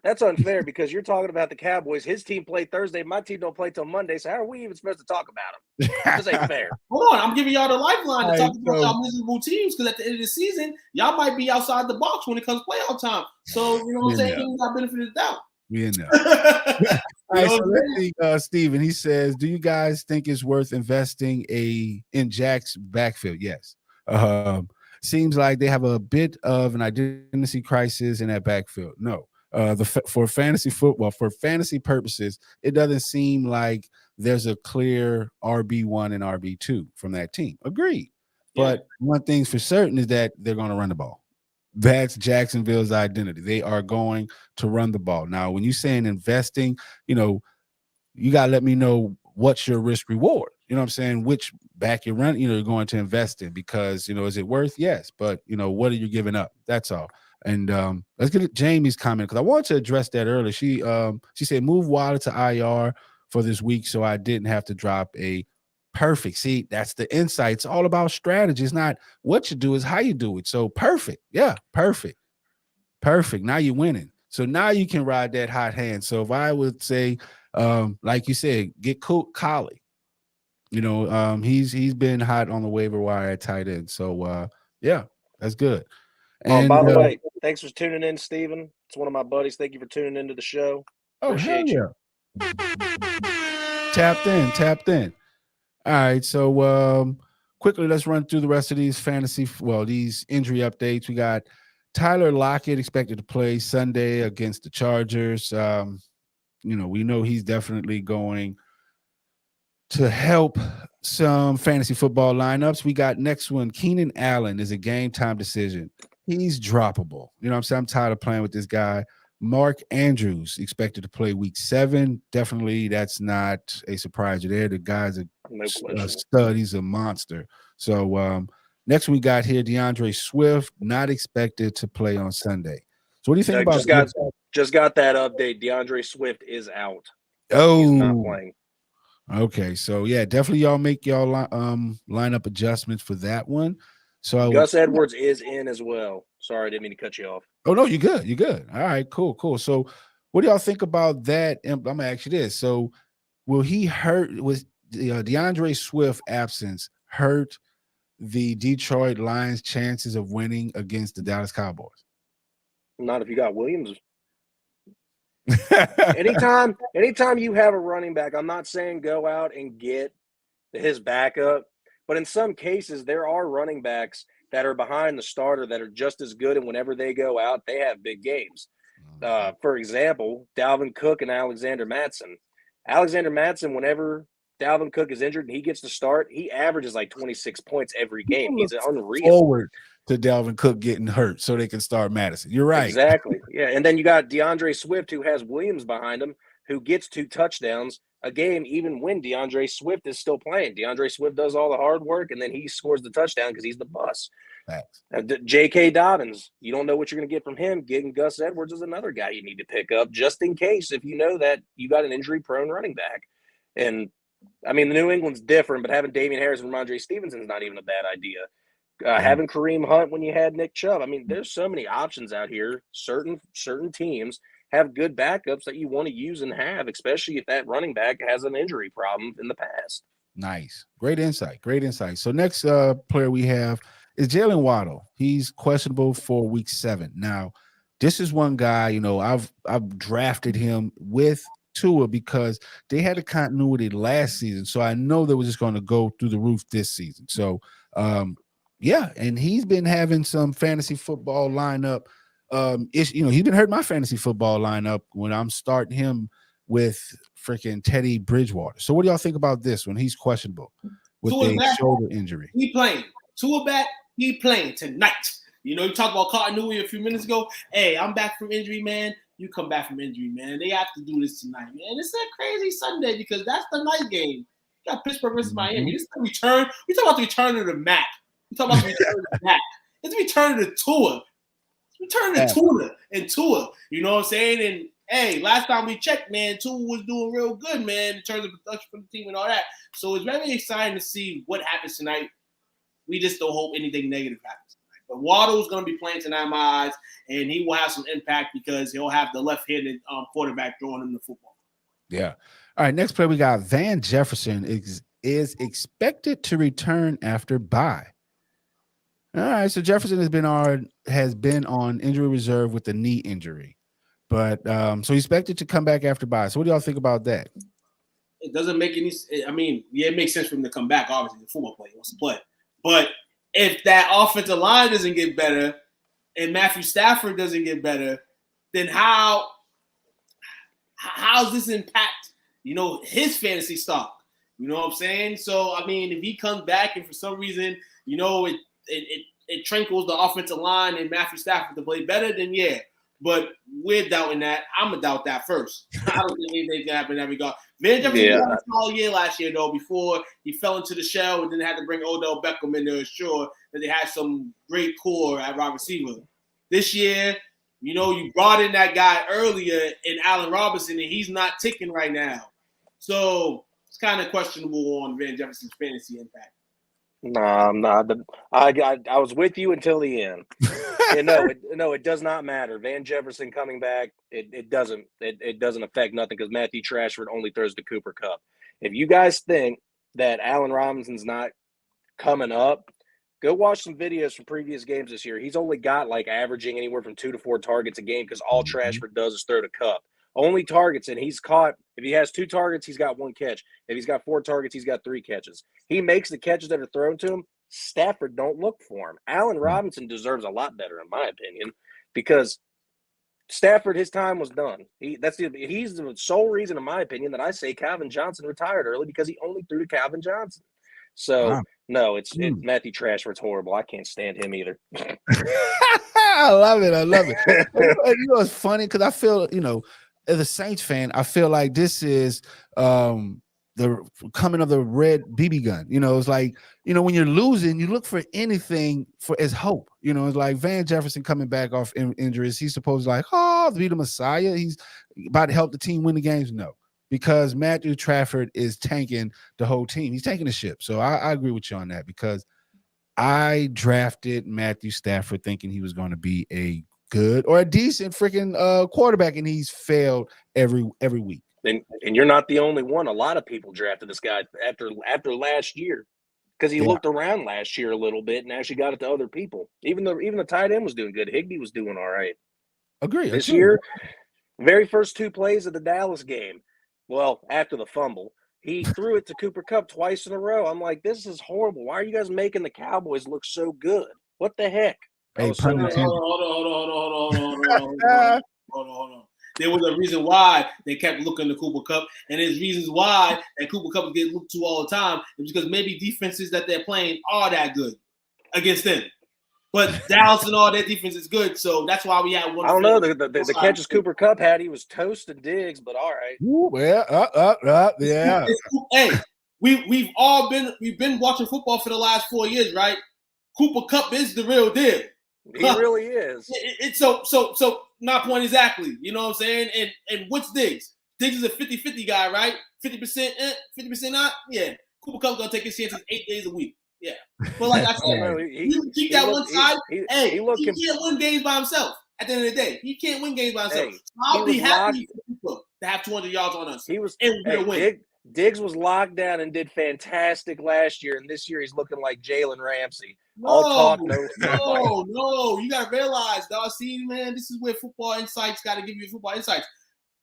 That's unfair because you're talking about the Cowboys. His team played Thursday. My team don't play till Monday. So how are we even supposed to talk about them? This ain't fair. Hold on, I'm giving y'all the lifeline to All talk right, about so- y'all miserable teams because at the end of the season, y'all might be outside the box when it comes to playoff time. So you know what I'm saying? You got benefit of the doubt. We in there. You All right, know so what I'm let's saying? see. Steven, he says, do you guys think it's worth investing in Jack's backfield? Yes. Seems like they have a bit of an identity crisis in that backfield. No. For fantasy football, for fantasy purposes, it doesn't seem like there's a clear RB1 and RB2 from that team. Agreed. But one thing's for certain is that they're going to run the ball. That's Jacksonville's identity. They are going to run the ball. Now, when you're saying investing, you got to let me know what's your risk reward. You know what I'm saying? Which back you run, you're going to invest in because, is it worth? Yes. But, what are you giving up? That's all. And let's get at Jamie's comment because I wanted to address that earlier. She said, move Waller to IR for this week so I didn't have to drop a perfect. See, that's the insight. It's all about strategy. It's not what you do, it's how you do it. So perfect. Yeah, perfect. Perfect. Now you're winning. So now you can ride that hot hand. So if I would say, like you said, get Collie. He's been hot on the waiver wire at tight end. So yeah, that's good. And by the way, thanks for tuning in, Steven. It's one of my buddies. Thank you for tuning into the show. Appreciate you. Tapped in. All right, so quickly, let's run through the rest of these these injury updates. We got Tyler Lockett expected to play Sunday against the Chargers. We know he's definitely going to help some fantasy football lineups. We got next one, Keenan Allen is a game time decision. He's droppable. You know what I'm saying? I'm tired of playing with this guy. Mark Andrews expected to play week 7. Definitely that's not a surprise there. The guy's a stud. He's a monster. So next we got here, DeAndre Swift, not expected to play on Sunday. So what do you think about just got that update? DeAndre Swift is out. Oh, he's not playing. Okay, so yeah, definitely y'all make y'all lineup adjustments for that one. So Gus Edwards is in as well. Sorry, I didn't mean to cut you off. Oh no, you're good. You're good. All right, cool. So what do y'all think about that? I'm gonna ask you this. So will he hurt? Was DeAndre Swift absence hurt the Detroit Lions' chances of winning against the Dallas Cowboys? Not if you got Williams. Anytime you have a running back, I'm not saying go out and get his backup, but in some cases there are running backs that are behind the starter that are just as good, and whenever they go out, they have big games. For example, Dalvin Cook and Alexander Mattison. Alexander Mattison, whenever Dalvin Cook is injured and he gets to start, he averages like 26 points every game. He's unreal. Forward to Dalvin Cook getting hurt so they can start Madison. You're right. Exactly. Yeah. And then you got DeAndre Swift, who has Williams behind him, who gets 2 touchdowns a game, even when DeAndre Swift is still playing. DeAndre Swift does all the hard work, and then he scores the touchdown because he's the boss. J.K. Dobbins, you don't know what you're going to get from him. Getting Gus Edwards is another guy you need to pick up just in case if you know that you got an injury-prone running back. And, I mean, the New England's different, but having Damian Harris and Ramondre Stevenson is not even a bad idea. Having Kareem Hunt when you had Nick Chubb. I mean, there's so many options out here. Certain teams have good backups that you want to use and have, especially if that running back has an injury problem in the past. Nice. Great insight. So next player we have is Jalen Waddle. He's questionable for week 7. Now, this is one guy, I've drafted him with Tua because they had a continuity last season. So I know they were just going to go through the roof this season. So, yeah, and he's been having some fantasy football lineup. He's been hurting my fantasy football lineup when I'm starting him with freaking Teddy Bridgewater. So what do y'all think about this when he's questionable with a shoulder injury? He playing. Tua back, he playing tonight. You talked about continuity a few minutes ago. Hey, I'm back from injury, man. You come back from injury, man. They have to do this tonight, man. It's a crazy Sunday because that's the night game. You got Pittsburgh versus Miami. This is the return. We talk about the return of the Mac. We talk about the return of the Mac. It's the return of the Tua. Return to Tua. You know what I'm saying? And hey, last time we checked, man, Tua was doing real good, man, in terms of production for the team and all that. So it's very exciting to see what happens tonight. We just don't hope anything negative happens But Waddle's going to be playing tonight in my eyes, and he will have some impact because he'll have the left-handed quarterback throwing him the football. Yeah. All right. Next play, we got Van Jefferson is expected to return after bye. All right. So Jefferson has been on injury reserve with a knee injury, but so he's expected to come back after bye. So what do y'all think about that? It doesn't make any. I mean, yeah, it makes sense for him to come back. Obviously, the football player wants to play, but if that offensive line doesn't get better and Matthew Stafford doesn't get better, then how's this impact, his fantasy stock? You know what I'm saying? So, I mean, if he comes back and for some reason, it trinkles the offensive line and Matthew Stafford to play better, then yeah. But we're doubting that. I'm going to doubt that first. I don't think anything can happen in that regard. Van Jefferson had a small year last year, though, before he fell into the shell and then had to bring Odell Beckham in to ensure that they had some great core at wide receiver. This year, you brought in that guy earlier in Allen Robinson, and he's not ticking right now. So it's kind of questionable on Van Jefferson's fantasy impact. Nah, I'm not. I was with you until the end. It does not matter. Van Jefferson coming back, it doesn't affect nothing because Matthew Trashford only throws to Cooper Kupp. If you guys think that Allen Robinson's not coming up, go watch some videos from previous games this year. He's only got averaging anywhere from 2 to 4 targets a game because all Trashford does is throw to Kupp. Only targets, and he's caught. If he has 2 targets, he's got 1 catch. If he's got 4 targets, he's got 3 catches. He makes the catches that are thrown to him. Stafford don't look for him. Allen Robinson deserves a lot better, in my opinion, because Stafford, his time was done. He's the sole reason, in my opinion, that I say Calvin Johnson retired early because he only threw to Calvin Johnson. So, no, it's Matthew Trashford's horrible. I can't stand him either. I love it. It's funny because I feel, as a Saints fan, I feel like this is the coming of the red BB gun. It's like, when you're losing, you look for anything as hope. It's like Van Jefferson coming back off injuries. He's supposed to be the Messiah. He's about to help the team win the games. No, because Matthew Trafford is tanking the whole team. He's tanking the ship. So I agree with you on that because I drafted Matthew Stafford thinking he was going to be a good or a decent freaking quarterback, and he's failed every week. And you're not the only one. A lot of people drafted this guy after last year because he looked around last year a little bit and actually got it to other people. Even the tight end was doing good. Higbee was doing all right. Agree. This year, very first 2 plays of the Dallas game, well, after the fumble, he threw it to Cooper Kupp twice in a row. I'm like, this is horrible. Why are you guys making the Cowboys look so good? What the heck? Hey, Hold on. There was a reason why they kept looking to Cooper Kupp, and there's reasons why that Cooper Kupp is getting looked to all the time. It's because maybe defenses that they're playing are that good against them. But Dallas and all their defense is good, so that's why we had one. I don't know. The catches Cooper Kupp had, he was toasting Diggs, but all right. Ooh, yeah. Hey, we've been watching football for the last 4 years, right? Cooper Kupp is the real deal. He really is. So my point exactly. You know what I'm saying? And what's Diggs? Diggs is a 50-50 guy, right? 50%, 50% not? Yeah. Cooper Kupp's going to take his chances 8 days a week. Yeah. But like I said, you keep that one side. He can't win games by himself at the end of the day. He can't win games by himself. So I'll be happy to have 200 yards on us. Diggs was locked down and did fantastic last year, and this year he's looking like Jalen Ramsey. No. You got to realize, dog. See, man, this is where Football Insights got to give you football insights.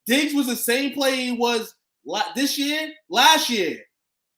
Diggs was the same play he was last year.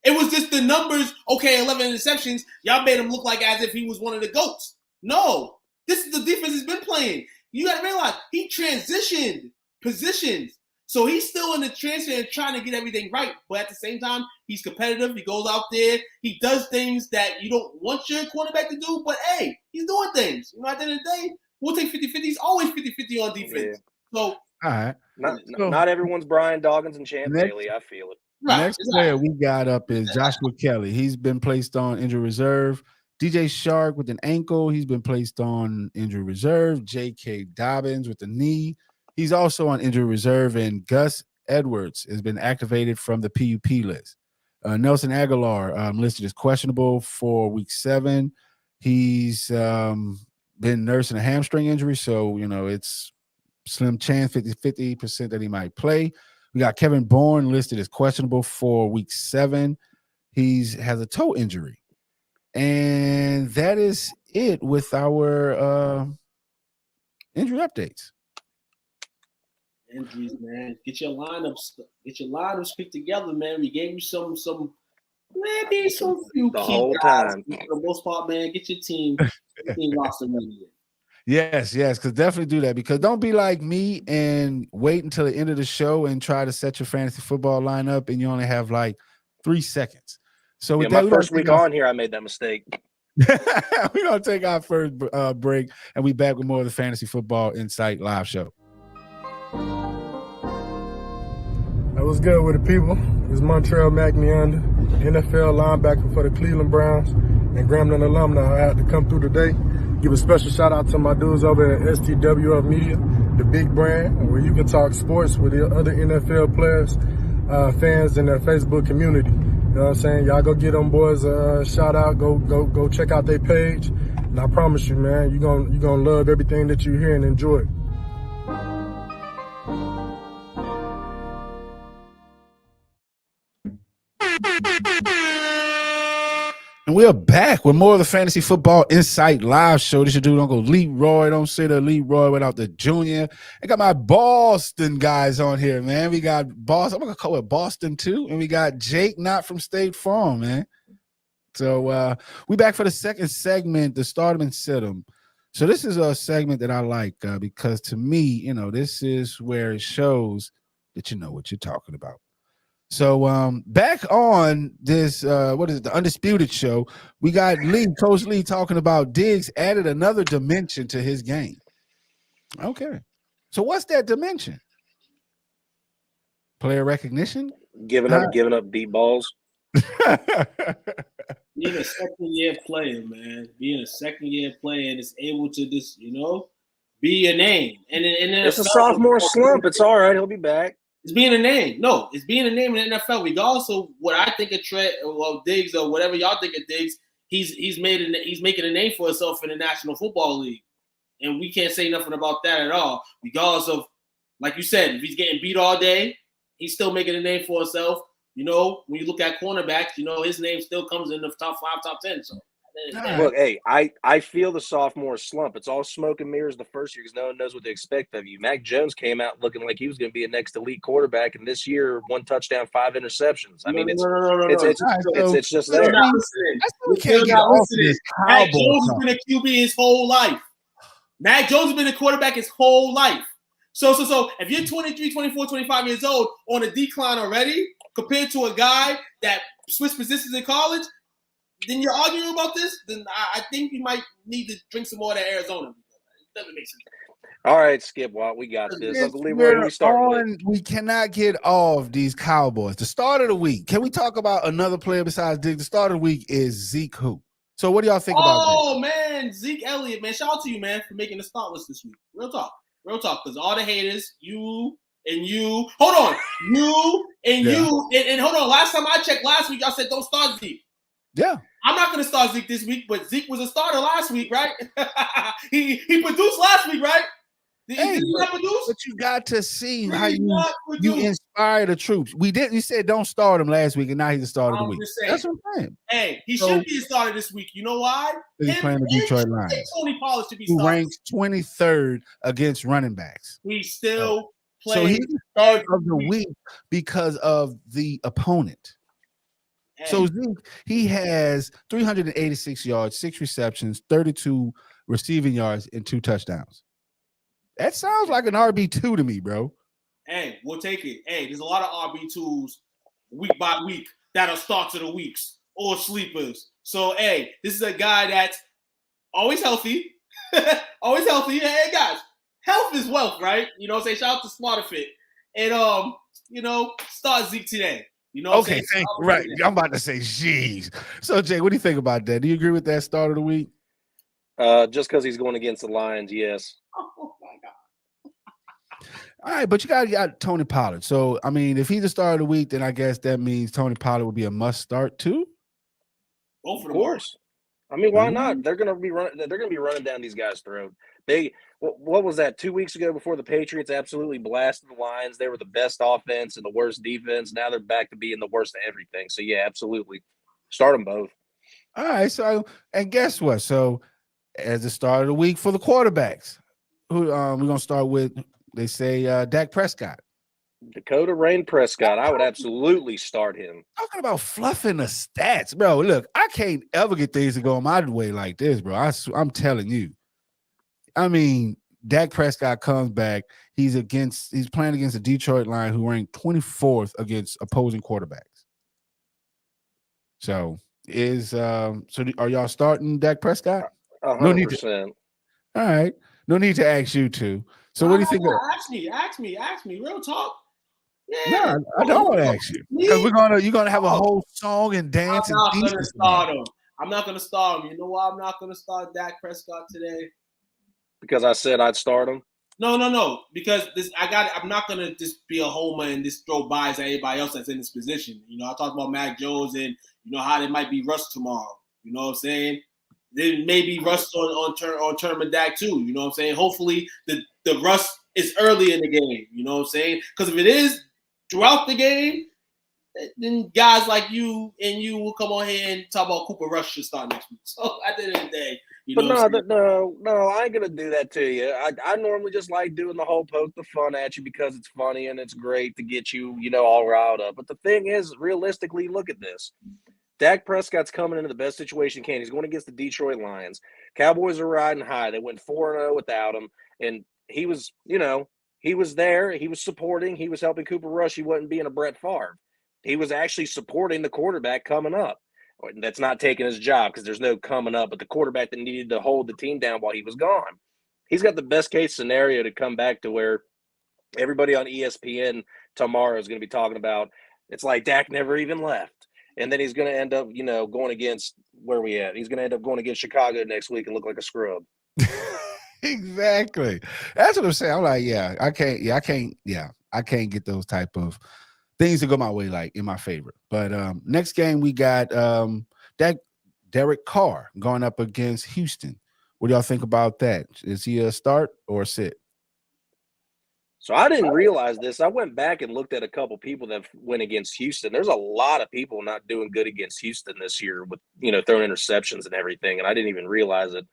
It was just the numbers. Okay, 11 interceptions. Y'all made him look like as if he was one of the GOATs. No, this is the defense he's been playing. You got to realize he transitioned positions. So he's still in the transfer and trying to get everything right. But at the same time, he's competitive. He goes out there. He does things that you don't want your quarterback to do. But, hey, he's doing things. At the end of the day, we'll take 50-50. He's always 50-50 on defense. Yeah. So, all right. Not everyone's Brian Dawkins and Champ Bailey. I feel it. Right. Next player we got up is Joshua Kelly. He's been placed on injury reserve. DJ Shark with an ankle. He's been placed on injury reserve. J.K. Dobbins with a knee. He's also on injury reserve. And Gus Edwards has been activated from the PUP list. Nelson Aguilar listed as questionable for week 7. He's been nursing a hamstring injury, so it's slim chance, 50% that he might play. We got Kevin Bourne listed as questionable for week 7. Has a toe injury. And that is it with our injury updates. Injuries, man. Get your lineups picked together, man. We gave you some maybe some few the key whole guys. time. For the most part, man, get your team roster ready. Yes, because definitely do that, because don't be like me and wait until the end of the show and try to set your fantasy football lineup and you only have like 3 seconds. So with my first week on here, I made that mistake. We're going to take our first break, and we back with more of the Fantasy Football Insight live show. That was good with the people. It's Montreal McNeander, NFL linebacker for the Cleveland Browns and Grambling alumni. I had to come through today. Give a special shout out to my dudes over at STWF Media, the big brand, where you can talk sports with the other NFL players, fans in their Facebook community. You know what I'm saying? Y'all go get them boys a shout out. Go check out their page. And I promise you, man, you're gonna love everything that you hear and enjoy it. And we are back with more of the Fantasy Football Insight live show. This your dude, Uncle Leroy. Don't say the Leroy without the Junior. I got my Boston guys on here, man. We got Boston. I'm going to call it Boston, too. And we got Jake, not from State Farm, man. So we back for the second segment, the Start 'em and Sit 'em. So this is a segment that I like because to me, this is where it shows that you know what you're talking about. So back on this, the Undisputed show, we got Coach Lee talking about Diggs added another dimension to his game. Okay. So what's that dimension? Player recognition? Giving up deep balls. Being a second-year player, man. Being a second-year player and is able to just, be a name. And it's a sophomore slump. It's all right. He'll be back. It's being a name. No, it's being a name in the NFL. Regardless of what I think of Diggs or whatever y'all think of Diggs, he's making a name for himself in the National Football League, and we can't say nothing about that at all. Regardless of, like you said, if he's getting beat all day, he's still making a name for himself. When you look at cornerbacks, his name still comes in the top 5, top 10. So. Look, hey, I feel the sophomore slump. It's all smoke and mirrors the first year because no one knows what to expect of you. Mac Jones came out looking like he was going to be a next elite quarterback, and this year 1 touchdown, 5 interceptions. I mean, it's just there. Mac Jones has been a QB his whole life. Mac Jones has been a quarterback his whole life. So if you're 23, 24, 25 years old on a decline already compared to a guy that switched positions in college, then you're arguing about this, then I think you might need to drink some more of that Arizona. It doesn't make sense. All right, Skip Watt, we got this. Uncle Leroy, we start. We cannot get off these Cowboys. The start of the week. Can we talk about another player besides Diggs? The start of the week is Zeke who? So what do y'all think about this? Oh, man, Zeke Elliott, man. Shout out to you, man, for making the start list this week. Real talk, because all the haters, you and you. Hold on. You and you. And hold on. Last time I checked last week, y'all said don't start Zeke. Yeah. I'm not going to start Zeke this week, but Zeke was a starter last week, right? he produced last week, right? Did he not produce? But you got to see how you inspire the troops. You said don't start him last week, and now he's the starter of the week. That's what I'm saying. Hey, he should be a starter this week. You know why? He's playing the Detroit Lions. Tony Pollard should be who ranks 23rd against running backs. He's still playing. So he's the start of the week because of the opponent. So Zeke, he has 386 yards, 6 receptions, 32 receiving yards, and 2 touchdowns. That sounds like an RB2 to me, bro. Hey, we'll take it. Hey, there's a lot of RB2s week by week that are starts of the weeks or sleepers. So, hey, this is a guy that's always healthy. Always healthy. Hey, guys, health is wealth, right? Say shout out to Smarter Fit. And, start Zeke today. Okay, thank you. Right. I'm about to say, geez. So, Jay, what do you think about that? Do you agree with that start of the week? Just because he's going against the Lions, yes. Oh, my God. All right, but you got Tony Pollard. So, I mean, if he's the start of the week, then I guess that means Tony Pollard would be a must start too? Of course. I mean, why not? They're gonna be running down these guys' throat. What was that 2 weeks ago before the Patriots absolutely blasted the Lions? They were the best offense and the worst defense. Now they're back to being the worst of everything. So yeah, absolutely, start them both. All right. So, and guess what? So, as the start of the week for the quarterbacks, who we're gonna start with? They say Dak Prescott. Dakota Rain Prescott, I would absolutely start him. Talking about fluffing the stats, bro. Look, I can't ever get things to go my way like this, bro. I'm telling you. I mean, Dak Prescott comes back. He's playing against the Detroit Lions, who ranked 24th against opposing quarterbacks. So are y'all starting Dak Prescott? 100%. No need to, all right. No need to ask you two. So what do you think? Ask me. Real talk. Yeah. No, I don't want to ask you because you're gonna have a whole song and dance. I'm not gonna start him. I'm not gonna start him. You know why I'm not gonna start Dak Prescott today? Because I said I'd start him. No. Because I'm not gonna just be a homer and just throw buys at everybody else that's in this position. You know, I talked about Mac Jones and how they might be rushed tomorrow. You know what I'm saying? Then maybe rust on Term Dak too. You know what I'm saying? Hopefully the rust is early in the game. You know what I'm saying? Because if it is throughout the game, then guys like you will come on here and talk about Cooper Rush should start next week. So at the end of the day, no, I ain't gonna do that to you. I normally just like doing the whole poke the fun at you because it's funny and it's great to get you, all riled up. But the thing is, realistically, look at this. Dak Prescott's coming into the best situation he can. He's going against the Detroit Lions. Cowboys are riding high. They went 4-0 without him. And he was, he was there. He was supporting. He was helping Cooper Rush. He wasn't being a Brett Favre. He was actually supporting the quarterback coming up. That's not taking his job because there's no coming up, but the quarterback that needed to hold the team down while he was gone. He's got the best case scenario to come back to where everybody on ESPN tomorrow is going to be talking about it's like Dak never even left. And then he's going to end up, going against where we at. He's going to end up going against Chicago next week and look like a scrub. Exactly. That's what I'm saying. I'm like, I can't get those type of things to go my way, like in my favor. But next game we got Derek Carr going up against Houston. What do y'all think about that? Is he a start or a sit? So I didn't realize this. I went back and looked at a couple people that went against Houston. There's a lot of people not doing good against Houston this year with, throwing interceptions and everything, and I didn't even realize it.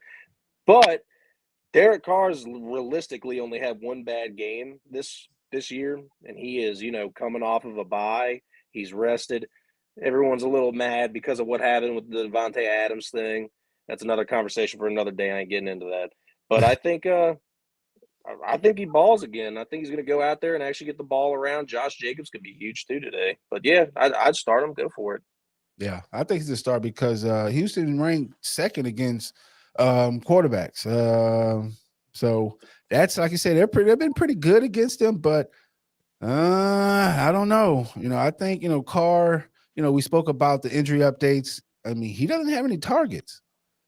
But Derek Carr's realistically only had one bad game this year, and he is, coming off of a bye. He's rested. Everyone's a little mad because of what happened with the Devontae Adams thing. That's another conversation for another day. I ain't getting into that. But I think he balls again. I think he's going to go out there and actually get the ball around. Josh Jacobs could be huge too today. But yeah, I'd start him. Go for it. Yeah, I think he's a start because Houston ranked second against quarterbacks. So that's, like you said, they've been pretty good against them. But I don't know. I think Carr. We spoke about the injury updates. I mean, he doesn't have any targets.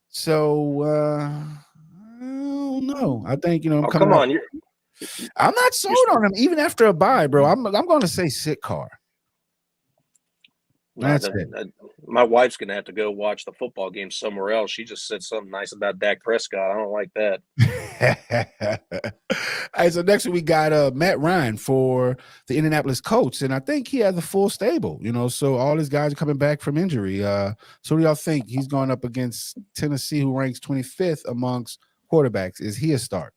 So I don't know. I think come on. I'm not sold on him even after a bye, bro. I'm going to say sit Carr. That's it. My wife's going to have to go watch the football game somewhere else. She just said something nice about Dak Prescott. I don't like that. All right, so next we got Matt Ryan for the Indianapolis Colts, and I think he has a full stable, so all his guys are coming back from injury. So what do y'all think? He's going up against Tennessee, who ranks 25th amongst quarterbacks. Is he a start?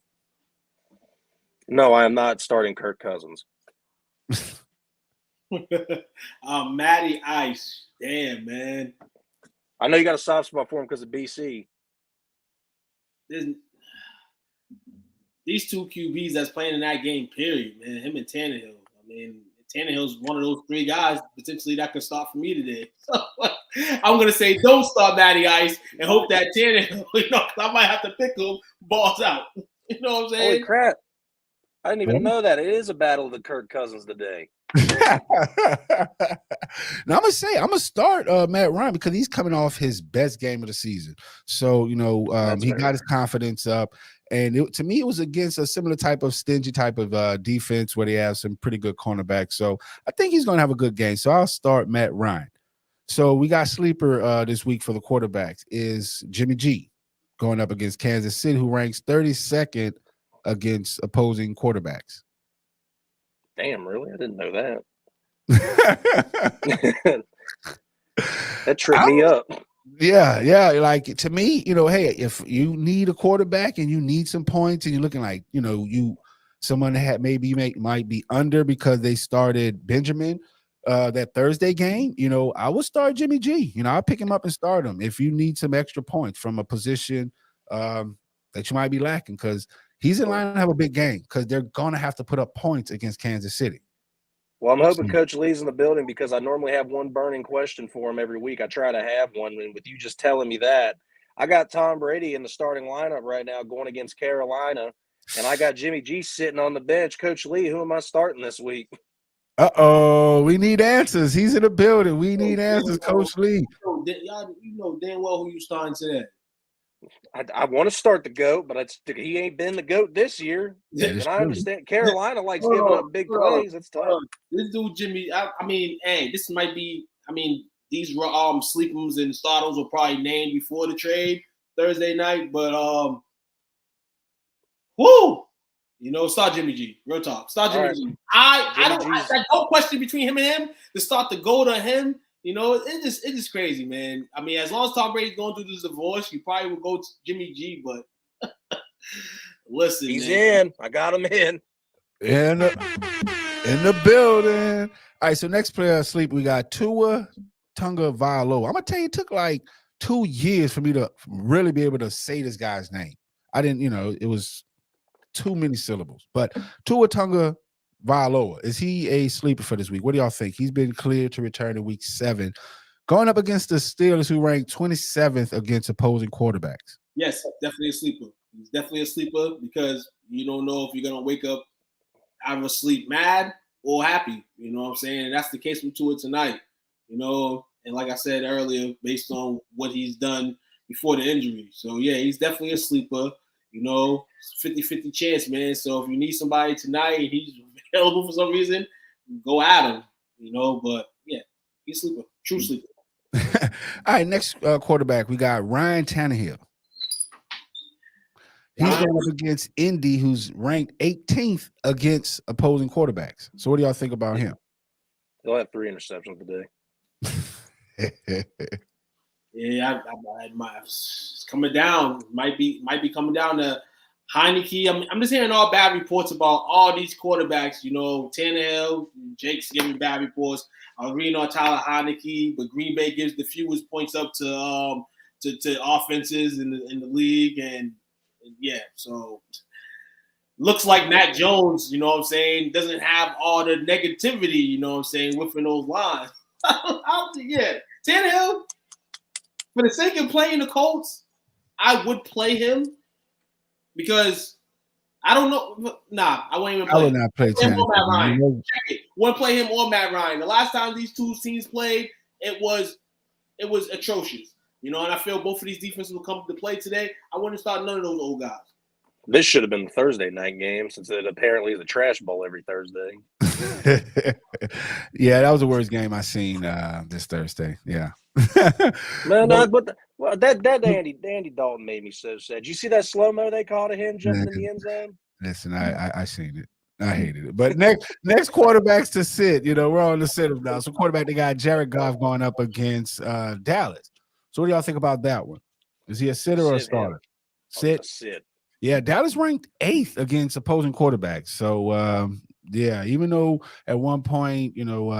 No, I am not starting Kirk Cousins. Matty Ice. Damn, man. I know you got a soft spot for him because of BC. These two QBs that's playing in that game, period, man. Him and Tannehill. I mean, Tannehill's one of those three guys potentially that could start for me today. So I'm going to say don't start Matty Ice and hope that Tannehill, because I might have to pick him, balls out. You know what I'm saying? Holy crap. I didn't even know that. It is a battle of the Kirk Cousins today. Now I'm gonna start Matt Ryan because he's coming off his best game of the season. So he got his confidence up, and to me it was against a similar type of stingy type of defense where they have some pretty good cornerbacks. So I think he's gonna have a good game. So I'll start Matt Ryan. So we got sleeper this week for the quarterbacks is Jimmy G going up against Kansas City, who ranks 32nd against opposing quarterbacks. Damn, really? I didn't know that. That tripped me up. Yeah. Like, to me, hey, if you need a quarterback and you need some points and you're looking like, someone that might be under because they started Benjamin that Thursday game, I would start Jimmy G. I'll pick him up and start him if you need some extra points from a position that you might be lacking, because he's in line to have a big game because they're going to have to put up points against Kansas City. Well, I'm hoping Coach Lee's in the building because I normally have one burning question for him every week. I try to have one, and with you just telling me that, I got Tom Brady in the starting lineup right now going against Carolina, and I got Jimmy G sitting on the bench. Coach Lee, who am I starting this week? Uh-oh, we need answers. He's in the building. We need answers, Coach Lee. Y'all, damn well who you starting today. I want to start the GOAT, but he ain't been the GOAT this year. And I understand Carolina likes giving up big plays. It's tough. This dude, Jimmy, this might be, these sleepers and starters were probably named before the trade Thursday night, but start Jimmy G. Real talk. Start Jimmy G. I don't question between him and him to start the GOAT or him. It's just crazy, man. As long as Tom Brady's going through this divorce, you probably would go to Jimmy G, but listen, he's man. in. I got him in. In the building. All right, so next player asleep, we got Tua Tagovailoa. I'm going to tell you, it took like 2 years for me to really be able to say this guy's name. I didn't, it was too many syllables. But Tua Tagovailoa, is he a sleeper for this week? What do y'all think? He's been cleared to return in week 7, going up against the Steelers, who ranked 27th against opposing quarterbacks. Yes, definitely a sleeper. He's definitely a sleeper because you don't know if you're going to wake up out of a sleep mad or happy. You know what I'm saying? And that's the case with Tua tonight. And like I said earlier, based on what he's done before the injury. So, yeah, he's definitely a sleeper. 50-50 chance, man. So if you need somebody tonight and he's available for some reason, go at him, But, yeah, he's a sleeper. True sleeper. All right, next quarterback, we got Ryan Tannehill. He's going up against Indy, who's ranked 18th against opposing quarterbacks. So what do y'all think about him? He'll have 3 interceptions today. Yeah, it's coming down. Might be coming down to Heineke. I'm just hearing all bad reports about all these quarterbacks. Tannehill, Jake's giving bad reports. I was reading on Tyler Heineke, but Green Bay gives the fewest points up to offenses in the league, and yeah, so looks like Matt Jones, doesn't have all the negativity, within those lines. Yeah, Tannehill. For the sake of playing the Colts, I would play him because I don't know. Nah, I won't even play him. I would not play Tannehill. Wouldn't play him or Matt Ryan. The last time these two teams played, it was atrocious. And I feel both of these defenses will come to play today. I wouldn't start none of those old guys. This should have been the Thursday night game since it apparently is a trash bowl every Thursday. Yeah, that was the worst game I seen this Thursday. Yeah. Man, that Andy Dalton made me so sad. Did you see that slow-mo they called to him jumping in the end zone? Listen, I seen it. I hated it. But next quarterbacks to sit, we're on the sit now. So quarterback, they got Jared Goff going up against Dallas. So what do y'all think about that one? Is he a sitter or a starter? Sit. Yeah, Dallas ranked 8th against opposing quarterbacks. So yeah, even though at one point,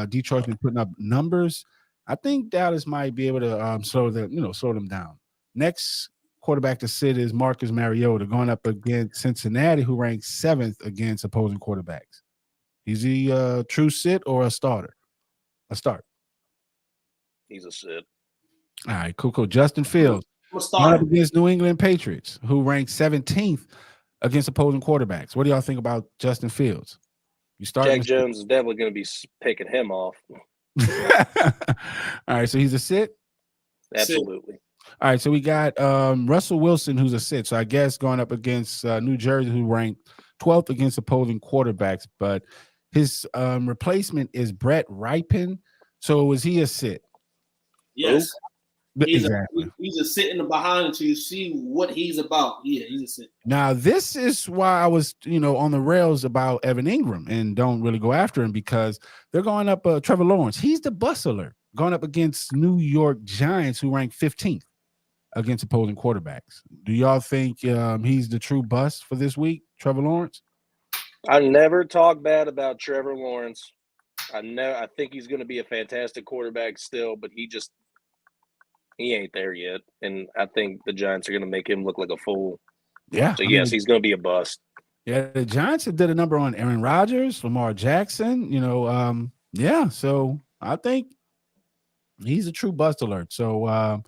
Detroit's been putting up numbers, I think Dallas might be able to slow them down. Next quarterback to sit is Marcus Mariota going up against Cincinnati, who ranks 7th against opposing quarterbacks. Is he a true sit or a starter? A start. He's a sit. All right, cool. Justin Fields going up against New England Patriots, who ranks 17th against opposing quarterbacks. What do y'all think about Justin Fields? Jack Jones is definitely going to be picking him off. All right, so he's a sit? Absolutely. All right, so we got Russell Wilson, who's a sit. So I guess going up against New Jersey, who ranked 12th against opposing quarterbacks, but his replacement is Brett Ripon. So is he a sit? Yes. Exactly. He's a sit in the behind until you see what he's about. Yeah, he's a sit. Now, this is why I was, on the rails about Evan Ingram and don't really go after him, because they're going up Trevor Lawrence. He's the bus alert going up against New York Giants, who rank 15th against opposing quarterbacks. Do y'all think he's the true bust for this week, Trevor Lawrence? I never talk bad about Trevor Lawrence. I think he's going to be a fantastic quarterback still, but he ain't there yet. And I think the Giants are going to make him look like a fool. Yeah. So, yes, he's going to be a bust. Yeah, the Giants did a number on Aaron Rodgers, Lamar Jackson, so I think he's a true bust alert. So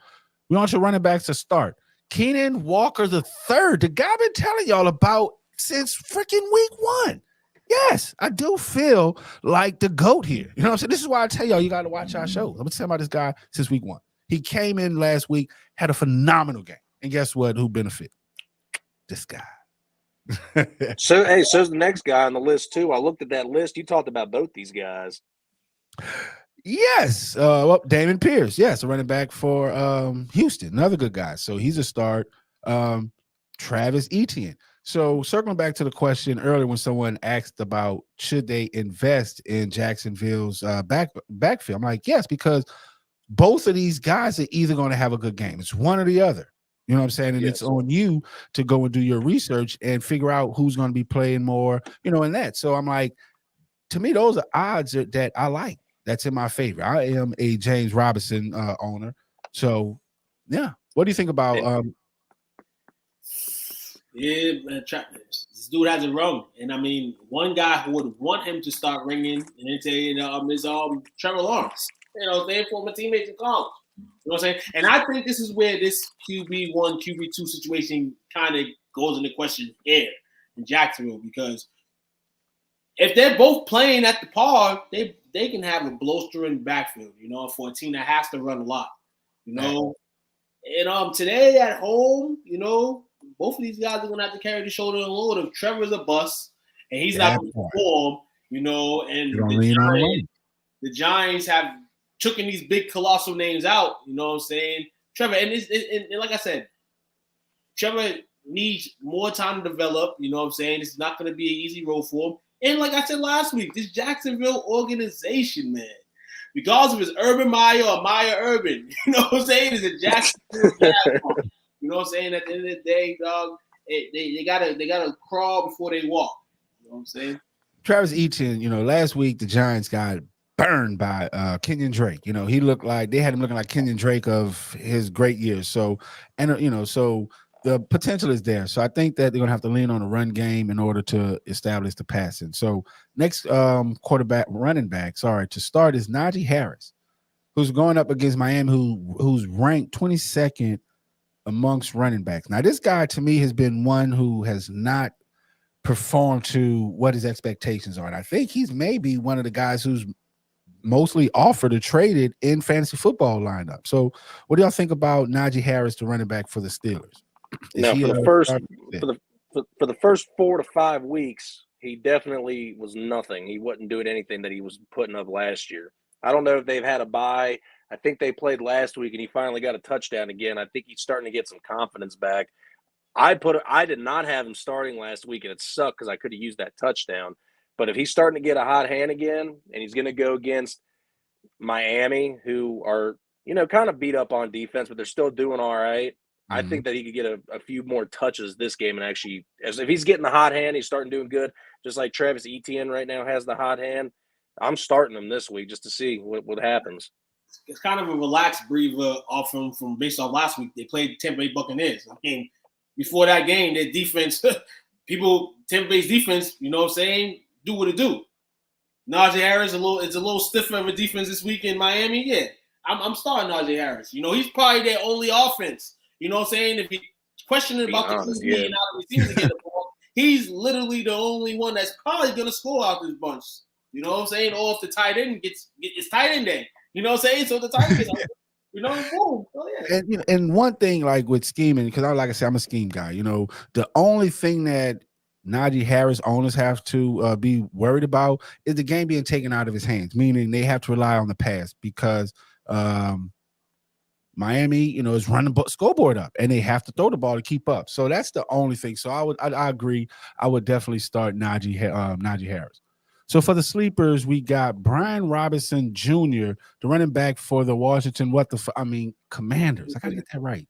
we want your running backs to start. Keenan Walker III, the guy I've been telling y'all about since freaking week 1. Yes, I do feel like the GOAT here. You know what I'm saying? This is why I tell y'all you got to watch our show. I'm tell you about this guy since week 1. He came in last week, had a phenomenal game. And guess what? Who benefit? This guy. So's the next guy on the list, too. I looked at that list. You talked about both these guys. Yes. Damon Pierce. Yes, a running back for Houston. Another good guy. So he's a start. Travis Etienne. So circling back to the question earlier when someone asked about should they invest in Jacksonville's backfield, I'm like, yes, because both of these guys are either going to have a good game. It's one or the other. You know what I'm saying? And It's on you to go and do your research and figure out who's going to be playing more, in that. So I'm like, to me, those are odds that I like. That's in my favor. I am a James Robinson owner. So, yeah. What do you think about Yeah, man, this dude has it wrong. And I mean, one guy who would want him to start ringing and then say, is Trevor Lawrence. Former teammates in college. You know what I'm saying? And I think this is where this QB1, QB2 situation kind of goes into question here in Jacksonville, because if they're both playing at the par, they can have a blowstering backfield, for a team that has to run a lot, And today at home, both of these guys are gonna have to carry the shoulder and load of Trevor's a bust, and he's not gonna perform, and the Giants have taken these big colossal names out, you know what I'm saying? Trevor, and like I said, Trevor needs more time to develop, you know what I'm saying? It's not gonna be an easy road for him. And like I said last week, this Jacksonville organization, man, regardless if it's Urban Meyer or Meyer Urban, you know what I'm saying? It's a Jacksonville Jaguar. You know what I'm saying? At the end of the day, dog, they gotta crawl before they walk. You know what I'm saying? Travis Etienne, last week the Giants got burned by Kenyon Drake. He looked like they had him looking like Kenyon Drake of his great years. So, so the potential is there. So I think that they're gonna have to lean on the run game in order to establish the passing. So next running back, to start is Najee Harris, who's going up against Miami, who's ranked 22nd amongst running backs. Now, this guy to me has been one who has not performed to what his expectations are. And I think he's maybe one of the guys who's mostly offered or traded in fantasy football lineup. So what do y'all think about Najee Harris, the running back for the Steelers? Now, for the first 4 to 5 weeks, he definitely was nothing. He wasn't doing anything that he was putting up last year. I don't know if they've had a bye. I think they played last week and he finally got a touchdown again. I think he's starting to get some confidence back. I did not have him starting last week, and it sucked because I could have used that touchdown. But if he's starting to get a hot hand again, and he's going to go against Miami, who are, kind of beat up on defense, but they're still doing all right. Mm-hmm. I think that he could get a few more touches this game, and actually, if he's getting the hot hand, he's starting doing good, just like Travis Etienne right now has the hot hand. I'm starting him this week just to see what happens. It's kind of a relaxed breather off from based off last week. They played Tampa Bay Buccaneers. I mean, before that game, their defense, Tampa Bay's defense, you know what I'm saying, do what it do. Najee Harris it's a little stiffer of a defense this week in Miami. Yeah, I'm starting Najee Harris. He's probably their only offense. You know what I'm saying? If he's questioning about the QB and how the receivers get the ball, he's literally the only one that's probably gonna score out this bunch. You know what I'm saying? Or if the tight end it's tight end day. You know what I'm saying? So the tight end, boom. Oh, yeah. And one thing, like with scheming, because like I said, I'm a scheme guy. The only thing that Najee Harris owners have to be worried about is the game being taken out of his hands, meaning they have to rely on the pass because Miami, is running the scoreboard up, and they have to throw the ball to keep up. So that's the only thing. So I agree. I would definitely start Najee Harris. So for the sleepers, we got Brian Robinson Jr., the running back for the Washington Commanders. I gotta get that right.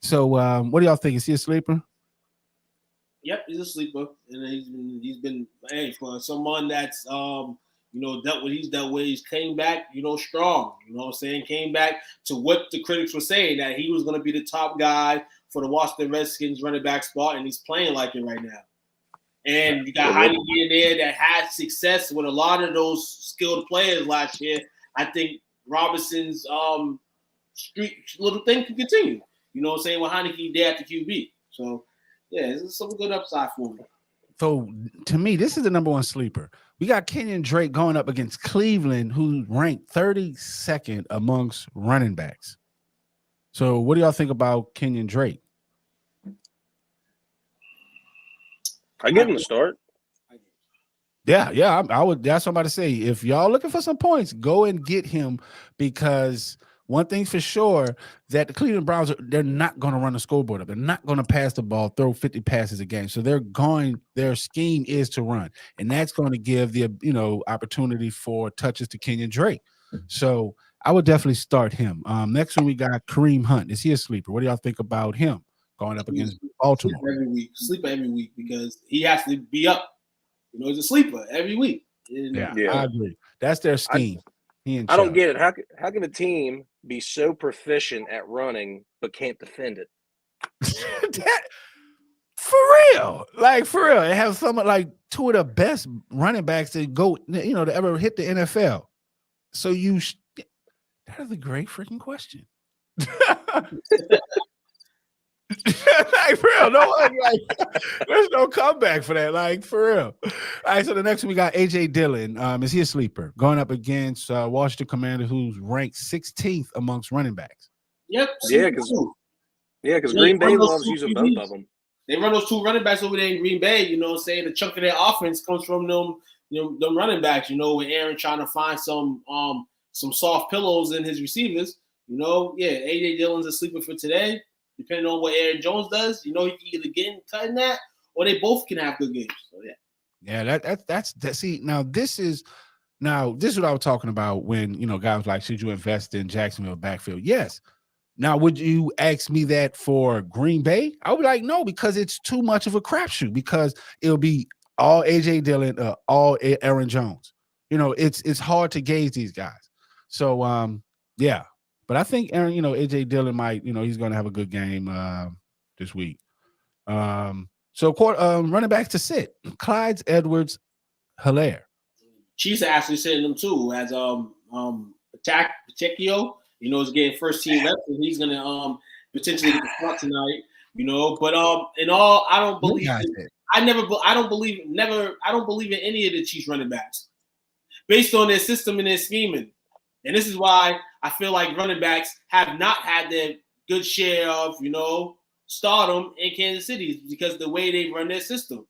So what do y'all think? Is he a sleeper? Yep, he's a sleeper, and he's been for someone that's dealt with. He's came back, strong. You know what I'm saying? Came back to what the critics were saying, that he was going to be the top guy for the Washington Redskins running back spot, and he's playing like it right now. And you got Heineke in there that had success with a lot of those skilled players last year. I think Robinson's street little thing can continue. You know what I'm saying? With Heineke there at the QB. So, yeah, it's some good upside for me. So, to me, this is the number one sleeper. We got Kenyon Drake going up against Cleveland, who's ranked 32nd amongst running backs. So, what do y'all think about Kenyon Drake? I give him a start. Yeah, I would. That's what I'm about to say. If y'all looking for some points, go and get him, because one thing for sure, that the Cleveland Browns, they're not going to run the scoreboard up. They're not going to pass the ball, throw 50 passes a game. So their scheme is to run, and that's going to give the opportunity for touches to Kenyon Drake. So I would definitely start him. Next one, we got Kareem Hunt. Is he a sleeper? What do y'all think about him going up against Baltimore? Sleeper every week because he has to be up. He's a sleeper every week. Yeah, I agree. That's their scheme. I don't get it. How can a team be so proficient at running but can't defend it? For real. It has some two of the best running backs that go, to ever hit the NFL. So that is a great freaking question. For real, there's no comeback for that. For real. All right, so the next one we got AJ Dillon. Is he a sleeper going up against Washington Commanders, who's ranked 16th amongst running backs? Yep. Yeah, because Green Bay loves using both of them. They run those two running backs over there in Green Bay. You know what I'm saying? The chunk of their offense comes from them. Them running backs. With Aaron trying to find some soft pillows in his receivers. AJ Dillon's a sleeper for today. Depending on what Aaron Jones does, he can either get in cutting that, or they both can have good games. So that's see, now this is what I was talking about when guys was like, should you invest in Jacksonville backfield? Yes. Now, would you ask me that for Green Bay? I would be like, no, because it's too much of a crapshoot, because it'll be all AJ Dillon, all Aaron Jones. It's hard to gauge these guys. So yeah. But I think Aaron, AJ Dillon might, he's going to have a good game this week. So running backs to sit. Clyde Edwards-Helaire. Chiefs are actually sitting them too as Pacheco, is getting first team reps, and he's going to potentially get the spot tonight. But in all, I don't believe I don't believe in any of the Chiefs running backs based on their system and their scheming. And this is why I feel like running backs have not had their good share of, stardom in Kansas City, because of the way they run their system.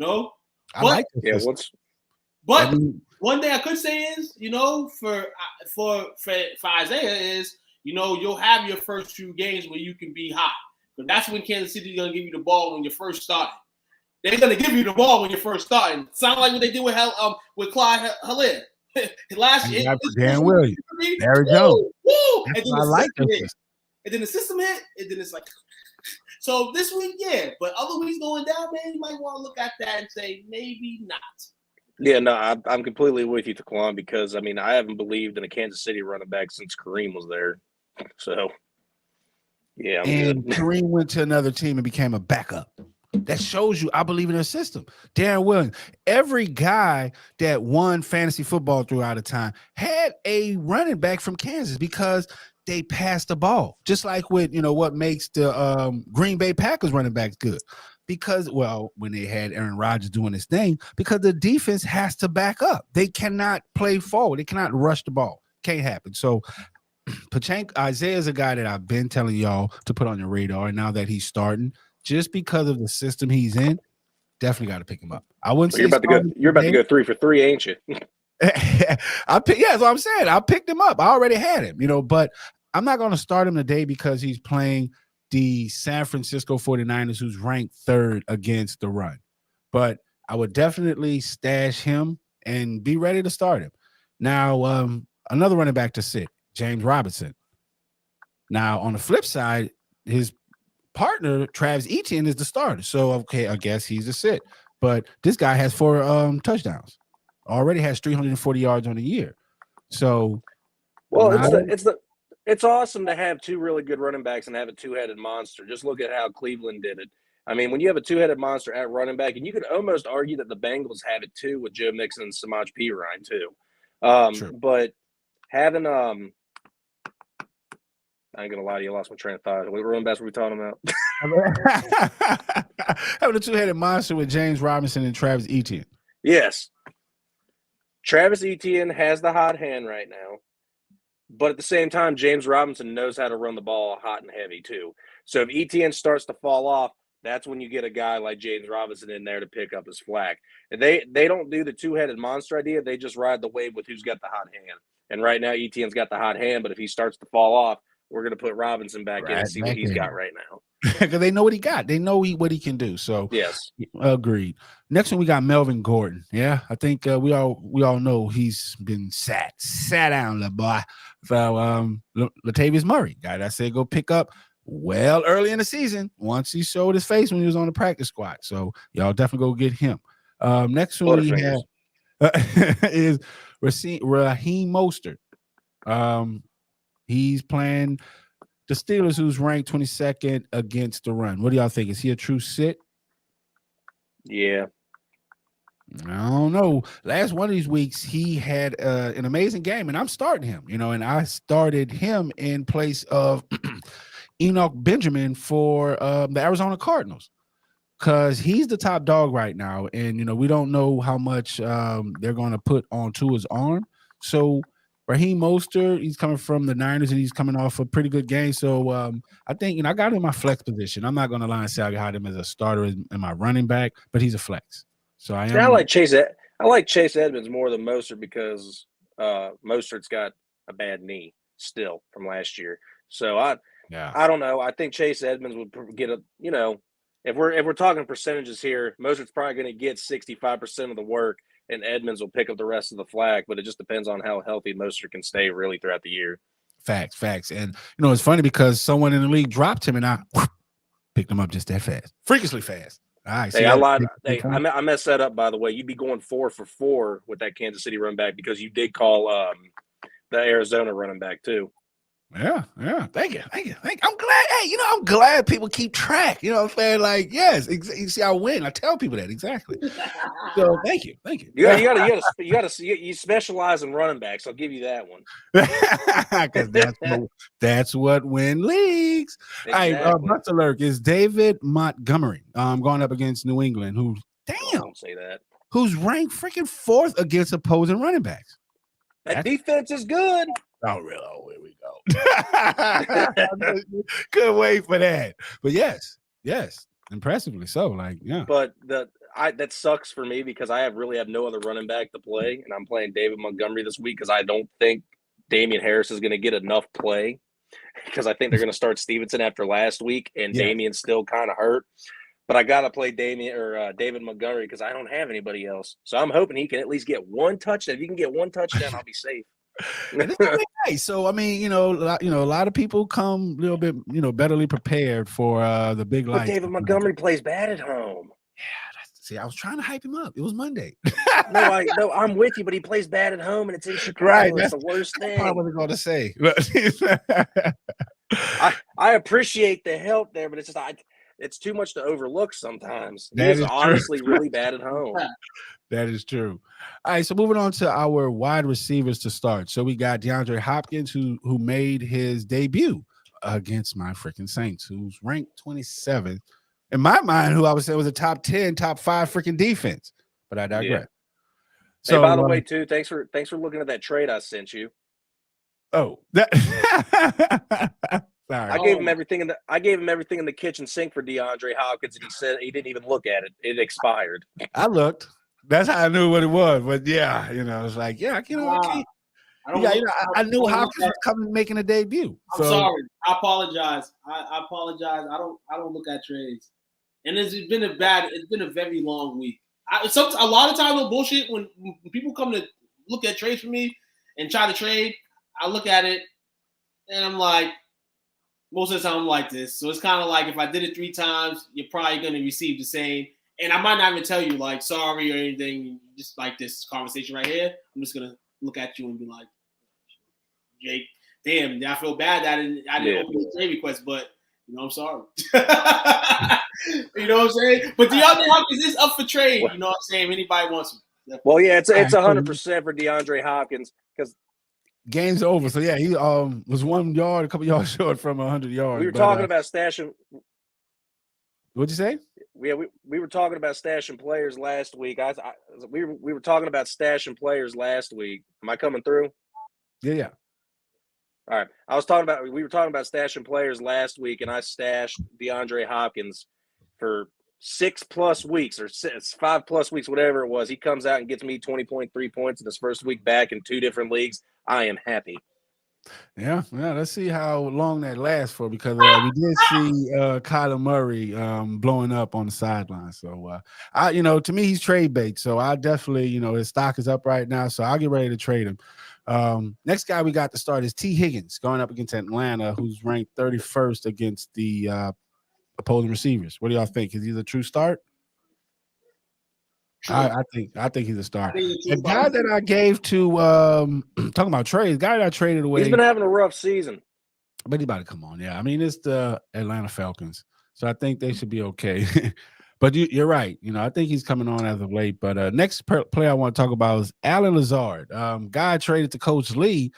I like this. But one thing I could say is, for Isaiah is, you'll have your first few games where you can be hot. But that's when Kansas City is going to give you the ball when you're first starting. They're going to give you the ball when you're first starting. Sound like what they did with Clyde Helaire. Last year, Dan Williams, Barry Jones. I like this. And then the system hit, and then it's like, so this week, yeah. But other weeks going down, man, you might want to look at that and say maybe not. Yeah, no, I'm completely with you, Taquan, because I haven't believed in a Kansas City running back since Kareem was there. So, yeah, and Kareem went to another team and became a backup. That shows you I believe in their system. Darren Williams, every guy that won fantasy football throughout the time had a running back from Kansas, because they passed the ball. Just like with, what makes the Green Bay Packers running backs good. Because, when they had Aaron Rodgers doing his thing, because the defense has to back up. They cannot play forward. They cannot rush the ball. Can't happen. So Isaiah is a guy that I've been telling y'all to put on your radar. And now that he's starting, just because of the system he's in, definitely got to pick him up. I wouldn't say you're about to go 3 for 3, ain't you? That's what I'm saying. I picked him up. I already had him, but I'm not going to start him today because he's playing the San Francisco 49ers, who's ranked 3rd against the run. But I would definitely stash him and be ready to start him. Now, another running back to sit, James Robinson. Now, on the flip side, his partner, Travis Etienne, is the starter. So, okay, I guess he's a sit. But this guy has 4 touchdowns. Already has 340 yards on the year. So, well, it's awesome to have 2 really good running backs and have a 2-headed monster. Just look at how Cleveland did it. I mean, when you have a 2-headed monster at running back, and you could almost argue that the Bengals have it too with Joe Mixon and Samaj P. Ryan too. But having I ain't gonna lie to you, I lost my train of thought. What running backs were we talking about? Having a 2-headed monster with James Robinson and Travis Etienne. Yes. Travis Etienne has the hot hand right now. But at the same time, James Robinson knows how to run the ball hot and heavy too. So if Etienne starts to fall off, that's when you get a guy like James Robinson in there to pick up his flack. And they don't do the 2-headed monster idea. They just ride the wave with who's got the hot hand. And right now, Etienne's got the hot hand. But if he starts to fall off, we're going to put Robinson back in and see what he's got right now. Because they know what he got. They know what he can do. So yes, agreed. Next one, we got Melvin Gordon. Yeah, I think we all know he's been sat down, little boy. So Latavius Murray, guy that said go pick up early in the season once he showed his face when he was on the practice squad. So y'all definitely go get him. Next one we have is Raheem Mostert. He's playing the Steelers, who's ranked 22nd against the run. What do y'all think? Is he a true sit? Yeah. I don't know. Last one of these weeks, he had an amazing game, and I'm starting him, and I started him in place of Enoch Benjamin for the Arizona Cardinals because he's the top dog right now. And, we don't know how much they're going to put onto his arm. So Raheem Mostert, he's coming from the Niners, and he's coming off a pretty good game. So I think, I got him in my flex position. I'm not going to lie and say I got him as a starter in my running back, but he's a flex. So I like Chase Edmonds more than Mostert because Mostert's got a bad knee still from last year. So I don't know. I think Chase Edmonds would get if we're talking percentages here, Mostert's probably going to get 65% of the work, and Edmonds will pick up the rest of the flack. But it just depends on how healthy Mostert can stay really throughout the year. Facts. And it's funny because someone in the league dropped him, and I picked him up just that fast, freakishly fast. All right. Hey, I lied. Hey, I messed that up, by the way. You'd be going 4 for 4 with that Kansas City running back because you did call the Arizona running back too. Yeah. Thank you. I'm glad. Hey, I'm glad people keep track. You know what I'm saying? Like, yes, you see, I win. I tell people that exactly. So thank you. You specialize in running backs. I'll give you that one. Because that's what win leagues. Exactly. All right, Buster Lurk is David Montgomery. Going up against New England, Don't say that. Who's ranked freaking 4th against opposing running backs. That defense is good. Oh, really? Oh, here we go. Couldn't wait for that. But yes, impressively so. But that sucks for me because I really have no other running back to play, and I'm playing David Montgomery this week because I don't think Damian Harris is going to get enough play because I think they're going to start Stevenson after last week, and Damian's still kind of hurt. But I got to play David Montgomery because I don't have anybody else. So I'm hoping he can at least get 1 touchdown. If you can get 1 touchdown, I'll be safe. It's really nice. So I mean, a lot of people come a little bit, betterly prepared for the big life. But David Montgomery plays bad at home. Yeah, I was trying to hype him up. It was Monday. No, I'm with you, but he plays bad at home, and it's in Chicago. Right, that's the worst thing. I wasn't going to say. I appreciate the help there, but it's just it's too much to overlook sometimes. He is honestly really bad at home. That is true. All right, so moving on to our wide receivers to start. So we got DeAndre Hopkins, who made his debut against my freaking Saints, who's ranked 27th. In my mind, who I would say was a top 10, top 5 freaking defense. But I digress. Yeah. So, hey, by the way, too, thanks for looking at that trade I sent you. Oh, sorry. I gave him everything in the kitchen sink for DeAndre Hopkins, and he said he didn't even look at it. It expired. I looked. That's how I knew what it was. But yeah, it's like, I can't. I don't. Yeah, look, I knew I don't look Hopkins at- was coming making a debut. I'm sorry. I apologize. I apologize. I don't look at trades, and it's been a very long week. A lot of times, no bullshit. When people come to look at trades for me and try to trade, I look at it and I'm like, most of the time I'm like this. So it's kind of like if I did it 3 times, you're probably going to receive the same. And I might not even tell you like sorry or anything. Just like this conversation right here, I'm just gonna look at you and be like, Jake, damn, I feel bad that I didn't open the trade request, but I'm sorry. You know what I'm saying? But DeAndre Hopkins is up for trade. You know what I'm saying? If anybody wants him. Definitely. Well, yeah, it's 100% for DeAndre Hopkins because game's over. So yeah, he was 1 yard, a couple yards short from 100 yards. we were talking about stashing. What'd you say? Yeah, we were talking about stashing players last week. We were talking about stashing players last week. Am I coming through? Yeah. All right. We were talking about stashing players last week, and I stashed DeAndre Hopkins for 6+ weeks or 5+ weeks, whatever it was. He comes out and gets me 20.3 points in his first week back in 2 different leagues. I am happy. Yeah. Let's see how long that lasts for, because we did see Kyler Murray blowing up on the sideline. So to me, he's trade bait. So I definitely, his stock is up right now. So I'll get ready to trade him. Next guy we got to start is T. Higgins going up against Atlanta, who's ranked 31st against the opposing receivers. What do y'all think? Is he a true start? I think he's a star. The guy that I gave to talking about trades, guy that I traded away. He's been having a rough season. But he's about to come on. Yeah. I mean, it's the Atlanta Falcons. So I think they should be okay. But you're right. I think he's coming on as of late. But next player I want to talk about is Alan Lazard. Guy traded to Coach Lee,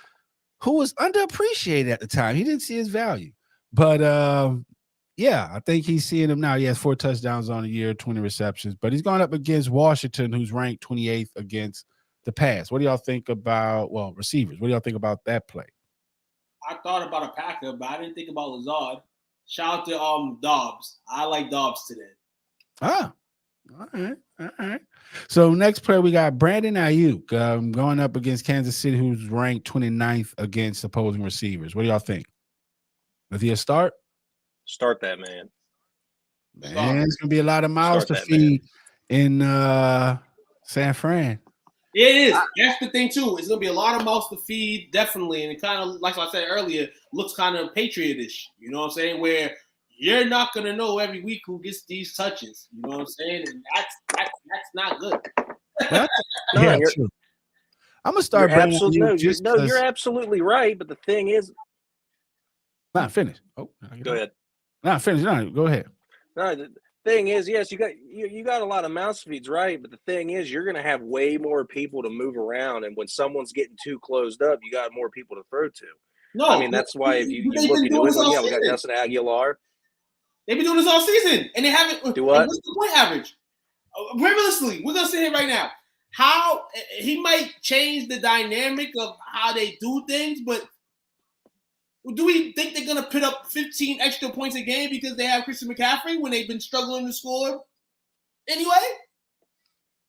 who was underappreciated at the time. He didn't see his value. But I think he's seeing him now. He has 4 touchdowns on the year, 20 receptions. But he's going up against Washington, who's ranked 28th against the pass. What do y'all think about, receivers? What do y'all think about that play? I thought about a Packer, but I didn't think about Lazard. Shout out to Dobbs. I like Dobbs today. All right. So next player, we got Brandon Ayuk going up against Kansas City, who's ranked 29th against opposing receivers. What do y'all think? Is he a start? Start that man. Man, it's gonna be a lot of mouths to feed in San Fran. Yeah, it is. That's the thing too. It's gonna be a lot of mouths to feed, definitely, and it kind of, like I said earlier, looks kind of patriotish. You know what I'm saying? Where you're not gonna know every week who gets these touches. You know what I'm saying? And that's not good. True. I'm gonna start. You're absolutely right. But the thing is, not finished. Oh, go ahead. Not finished. No, go ahead. No, the thing is, yes, you got a lot of mouse feeds, right? But the thing is, you're gonna have way more people to move around, and when someone's getting too closed up, you got more people to throw to. No, I mean that's why if you look at New England, we got Nelson Aguilar. They've been doing this all season, and they haven't. Do what? What's the point average? Realistically, we're gonna sit here right now. How he might change the dynamic of how they do things, but do we think they're gonna put up 15 extra points a game because they have Christian McCaffrey when they've been struggling to score anyway?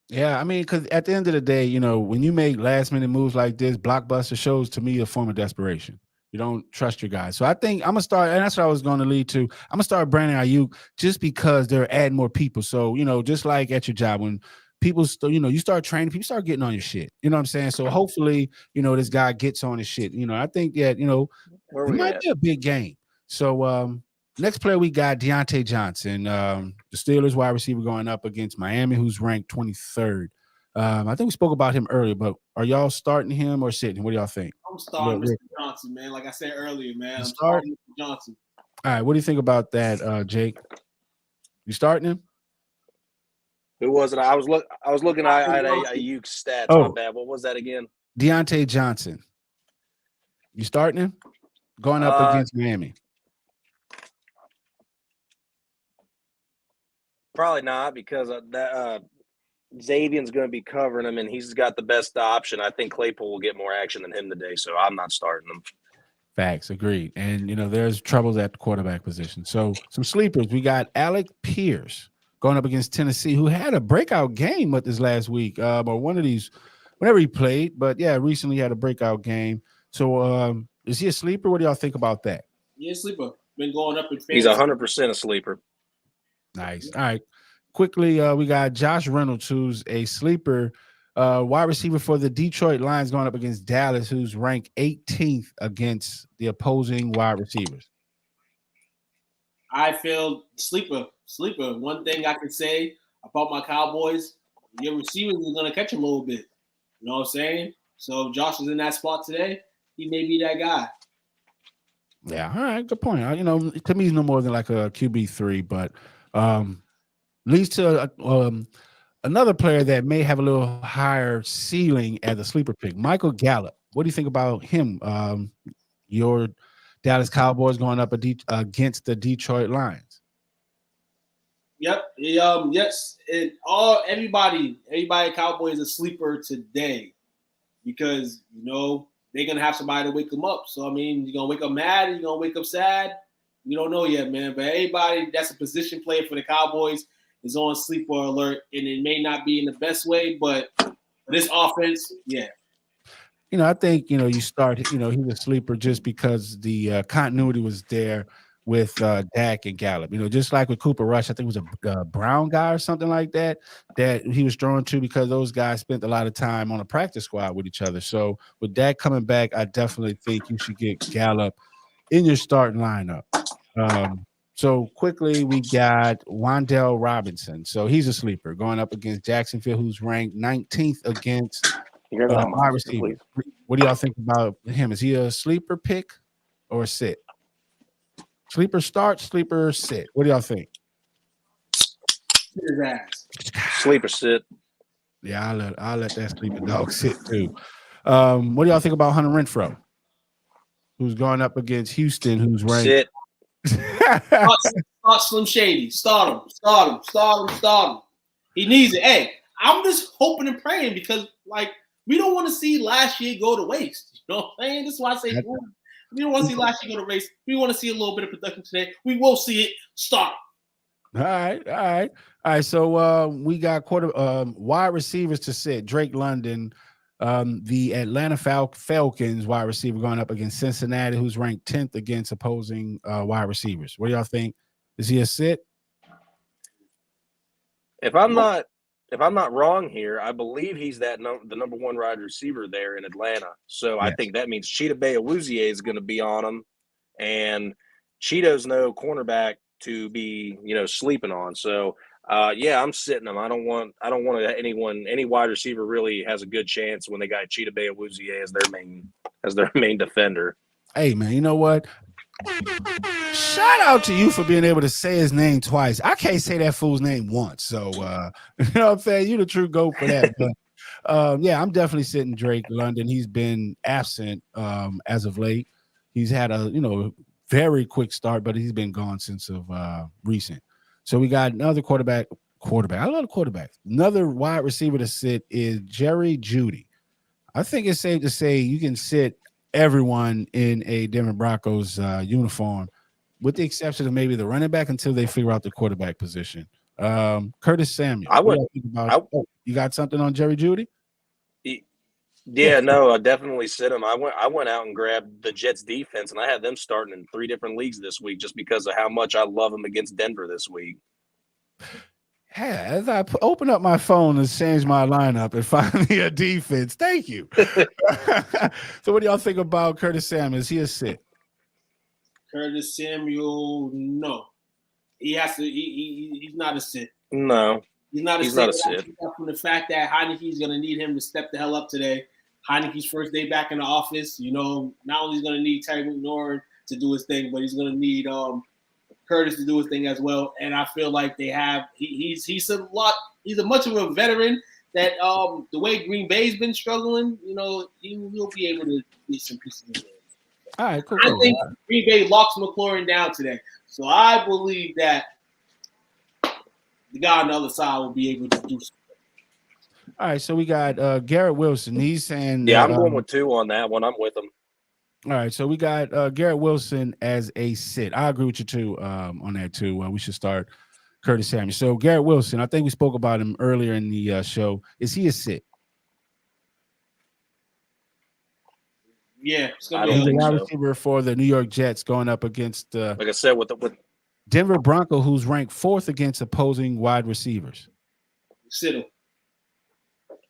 Yeah, I mean, because at the end of the day, when you make last-minute moves like this, blockbuster shows to me a form of desperation. You don't trust your guys. So I think I'm going to start, and that's what I was going to lead to. I'm going to start Brandon Ayuk just because they're adding more people. So, just like at your job, when people, you start training, people start getting on your shit. You know what I'm saying? So hopefully, this guy gets on his shit. I think that, it might be a big game. So next player, we got Deontay Johnson, the Steelers wide receiver going up against Miami, who's ranked 23rd. I think we spoke about him earlier, but are y'all starting him or sitting? What do y'all think? I'm starting Mr. Johnson, man. Like I said earlier, man. I'm starting Mr. Johnson. All right. What do you think about that, Jake? You starting him? Who was it? I was looking at Ayuk stats. My bad. What was that again? Deontay Johnson. You starting him? Going up against Miami. Probably not, because Xavier's going to be covering him, and he's got the best option. I think Claypool will get more action than him today, so I'm not starting him. Facts, agreed. And, there's troubles at the quarterback position. So some sleepers. We got Alec Pierce going up against Tennessee, who had a breakout game with this last week, or one of these whenever he played. But yeah, recently had a breakout game. So is he a sleeper? What do y'all think about that? Yeah, sleeper. Been going up in fantasy. He's 100% a sleeper. Nice. All right. Quickly, we got Josh Reynolds, who's a sleeper wide receiver for the Detroit Lions, going up against Dallas, who's ranked 18th against the opposing wide receivers. I feel sleeper. One thing I can say about my Cowboys, your receivers are going to catch him a little bit. You know what I'm saying? So if Josh is in that spot today, he may be that guy. Yeah, all right, good point. To me, he's no more than like a QB3, but leads to another player that may have a little higher ceiling as a sleeper pick, Michael Gallup. What do you think about him? Your Dallas Cowboys going up against the Detroit Lions. Yep. Yes. Everybody Cowboys a sleeper today because they're gonna have somebody to wake them up. So I mean, you're gonna wake up mad, you're gonna wake up sad. We don't know yet, man. But everybody that's a position player for the Cowboys is on sleeper alert, and it may not be in the best way, but for this offense, yeah. I think you start. He's a sleeper just because the continuity was there with Dak and Gallup. Just like with Cooper Rush, I think it was a Brown guy or something like that he was thrown to because those guys spent a lot of time on a practice squad with each other. So with Dak coming back, I definitely think you should get Gallup in your starting lineup. So quickly, we got Wan'Dale Robinson. So he's a sleeper going up against Jacksonville, who's ranked 19th against wide receiver. What do y'all think about him? Is he a sleeper pick or a sit? Sleeper start, sleeper sit. What do y'all think? His ass. Sleeper sit. Yeah, I'll let that sleeper dog sit too. What do y'all think about Hunter Renfrow, who's going up against Houston, who's ranked? Sit. Start Slim Shady. Start him. He needs it. Hey, I'm just hoping and praying because we don't want to see last year go to waste. You know what I'm saying? That's why I say we don't want to see last year go to waste. We want to see a little bit of production today. We will see it. Start. All right. So we got wide receivers to sit. Drake London, the Atlanta Falcons wide receiver going up against Cincinnati, who's ranked 10th against opposing wide receivers. What do y'all think? Is he a sit? If I'm not wrong here, I believe he's the number one wide receiver there in Atlanta. So yes. I think that means Cheetah Awuzie is going to be on him, and Cheetah's no cornerback to be sleeping on. So I'm sitting him. I don't want any wide receiver really has a good chance when they got Cheetah Awuzie as their main defender. Hey man, you know what? Shout out to you for being able to say his name twice. I can't say that fool's name once. So, you know what I'm saying? You're the true GOAT for that. But, I'm definitely sitting Drake London. He's been absent as of late. He's had a, very quick start, but he's been gone since of recent. So we got another quarterback. I love the quarterbacks. Another wide receiver to sit is Jerry Jeudy. I think it's safe to say you can sit everyone in a Denver Broncos uniform, with the exception of maybe the running back until they figure out the quarterback position. Curtis Samuel. You got something on Jerry Jeudy? Yeah, no, I definitely sit him. I went out and grabbed the Jets defense, and I had them starting in 3 different leagues this week just because of how much I love them against Denver this week. Yeah, as I open up my phone and change my lineup and find me a defense. Thank you. So what do y'all think about Curtis Samuel? Is he a sit? Curtis Samuel, no. He has to. He's not a sit. No. He's not a sit. From the fact that Heineke's going to need him to step the hell up today. Heineke's first day back in the office. Not only is going to need Terry McLaurin to do his thing, but he's going to need Curtis to do his thing as well. And I feel like they have he's a much of a veteran that the way Green Bay's been struggling, he will be able to get some pieces in there. All right, cool. I think Green Bay locks McLaurin down today. So I believe that the guy on the other side will be able to do something. All right, so we got Garrett Wilson. He's saying I'm going with 2 on that one. I'm with him. All right, so we got Garrett Wilson as a sit. I agree with you too on that too. We should start Curtis Samuel. So Garrett Wilson, I think we spoke about him earlier in the show. Is he a sit? Yeah, it's I gonna be. don't He's a think wide so. receiver for the New York Jets going up against Like I said, with Denver Bronco, who's ranked 4th against opposing wide receivers. Sittle.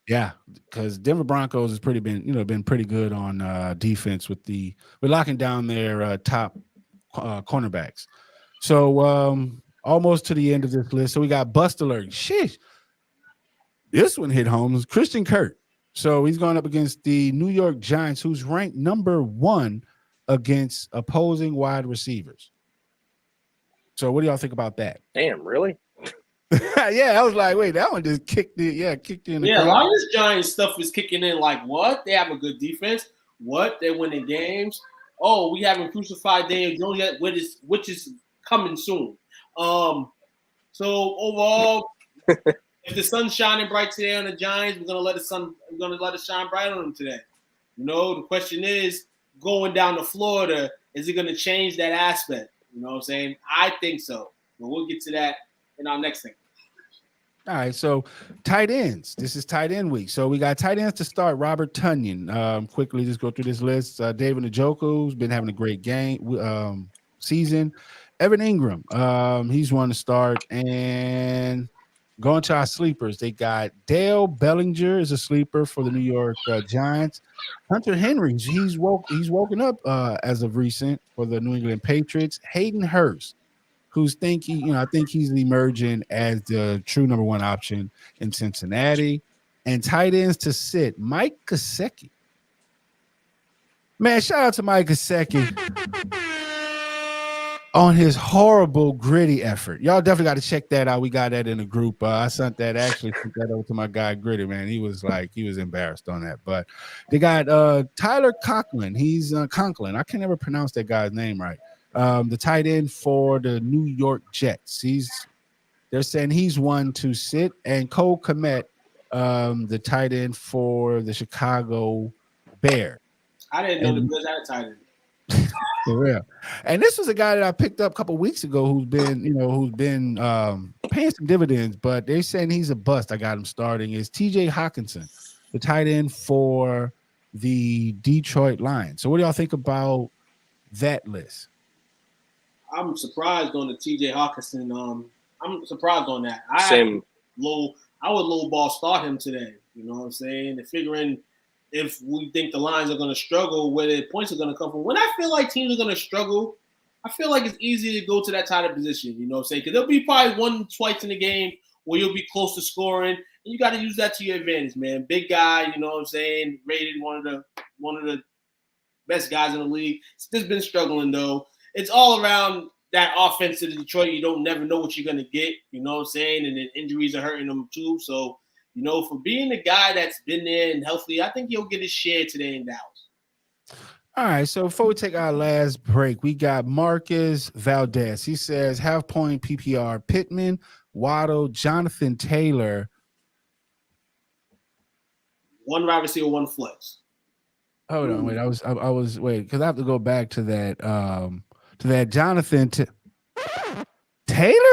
Yeah, because Denver Broncos has been pretty good on defense we're locking down their top cornerbacks. So almost to the end of this list. So we got bust alert. Sheesh. This one hit home. Is Christian Kirk. So he's going up against the New York Giants, who's ranked number 1 against opposing wide receivers. So what do y'all think about that? damn, really? Yeah, I was like, wait, that one just kicked it. Yeah, kicked in. Yeah, a lot of this Giants stuff is kicking in. Like, what? They have a good defense. What? They're winning games. Oh, we haven't crucified Daniel Jones yet, which is coming soon. So overall, if the sun's shining bright today on the Giants, we're gonna let it shine bright on them today. You know, the question is, going down to Florida, is it gonna change that aspect? You know what I'm saying? I think so. But we'll get to that in our next thing. All right, so tight ends. This is tight end week. So we got tight ends to start. Robert Tonyan. Quickly, just go through this list. David Njoku's been having a great season. Evan Ingram, he's one to start. And going to our sleepers, they got Dale Bellinger is a sleeper for the New York Giants. Hunter Henry, he's woken up as of recent for the New England Patriots. Hayden Hurst, who's I think he's emerging as the true number 1 option in Cincinnati. And tight ends to sit, Mike Gesicki. Man, shout out to Mike Gesicki on his horrible, gritty effort. Y'all definitely got to check that out. We got that in the group. I sent that over to my guy Gritty, man. He was embarrassed on that. But they got Tyler Conklin. He's Conklin. I can never pronounce that guy's name right. The tight end for the New York Jets. They're saying he's one to sit. And Cole Kmet, the tight end for the Chicago Bears. I didn't know the Bears had a tight end. For real. And this was a guy that I picked up a couple weeks ago who's been paying some dividends, but they're saying he's a bust. I got him starting. Is TJ Hawkinson, the tight end for the Detroit Lions. So what do y'all think about that list? I'm surprised on the TJ Hawkinson. I'm surprised on that. Same. I would low ball start him today. You know what I'm saying? And figuring if we think the Lions are going to struggle, where the points are going to come from. When I feel like teams are going to struggle, I feel like it's easy to go to that tight end position. You know what I'm saying? Because there'll be probably one twice in the game where you'll be close to scoring, and you got to use that to your advantage, man. Big guy, you know what I'm saying? Rated one of the best guys in the league. Still been struggling though. It's all around that offense to Detroit. You don't never know what you're gonna get. You know what I'm saying? And then injuries are hurting them too. So, you know, for being the guy that's been there and healthy, I think he'll get his share today in Dallas. All right, so before we take our last break, we got Marcus Valdez. He says half point PPR: Pittman, Waddle, Jonathan Taylor. One wide receiver, one flex. Hold on, wait. I was because I have to go back to that Jonathan Taylor,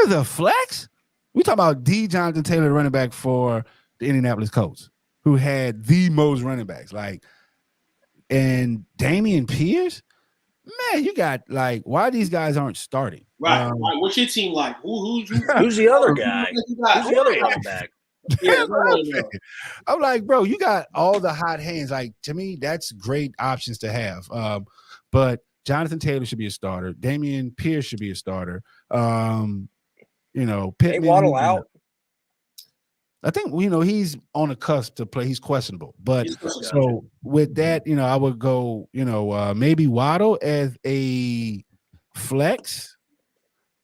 the flex. We talking about Jonathan Taylor, the running back for the Indianapolis Colts, who had the most running backs, and Damian Pierce. Man, you got why these guys aren't starting? Right. What's your team like? Who's the other guy? Who's the other running back? Yeah, I'm like, bro, you got all the hot hands. To me, that's great options to have. But Jonathan Taylor should be a starter. Damian Pierce should be a starter. Pittman. Hey, Waddle out. I think he's on the cusp to play. He's questionable, but so with that, I would go, maybe Waddle as a flex.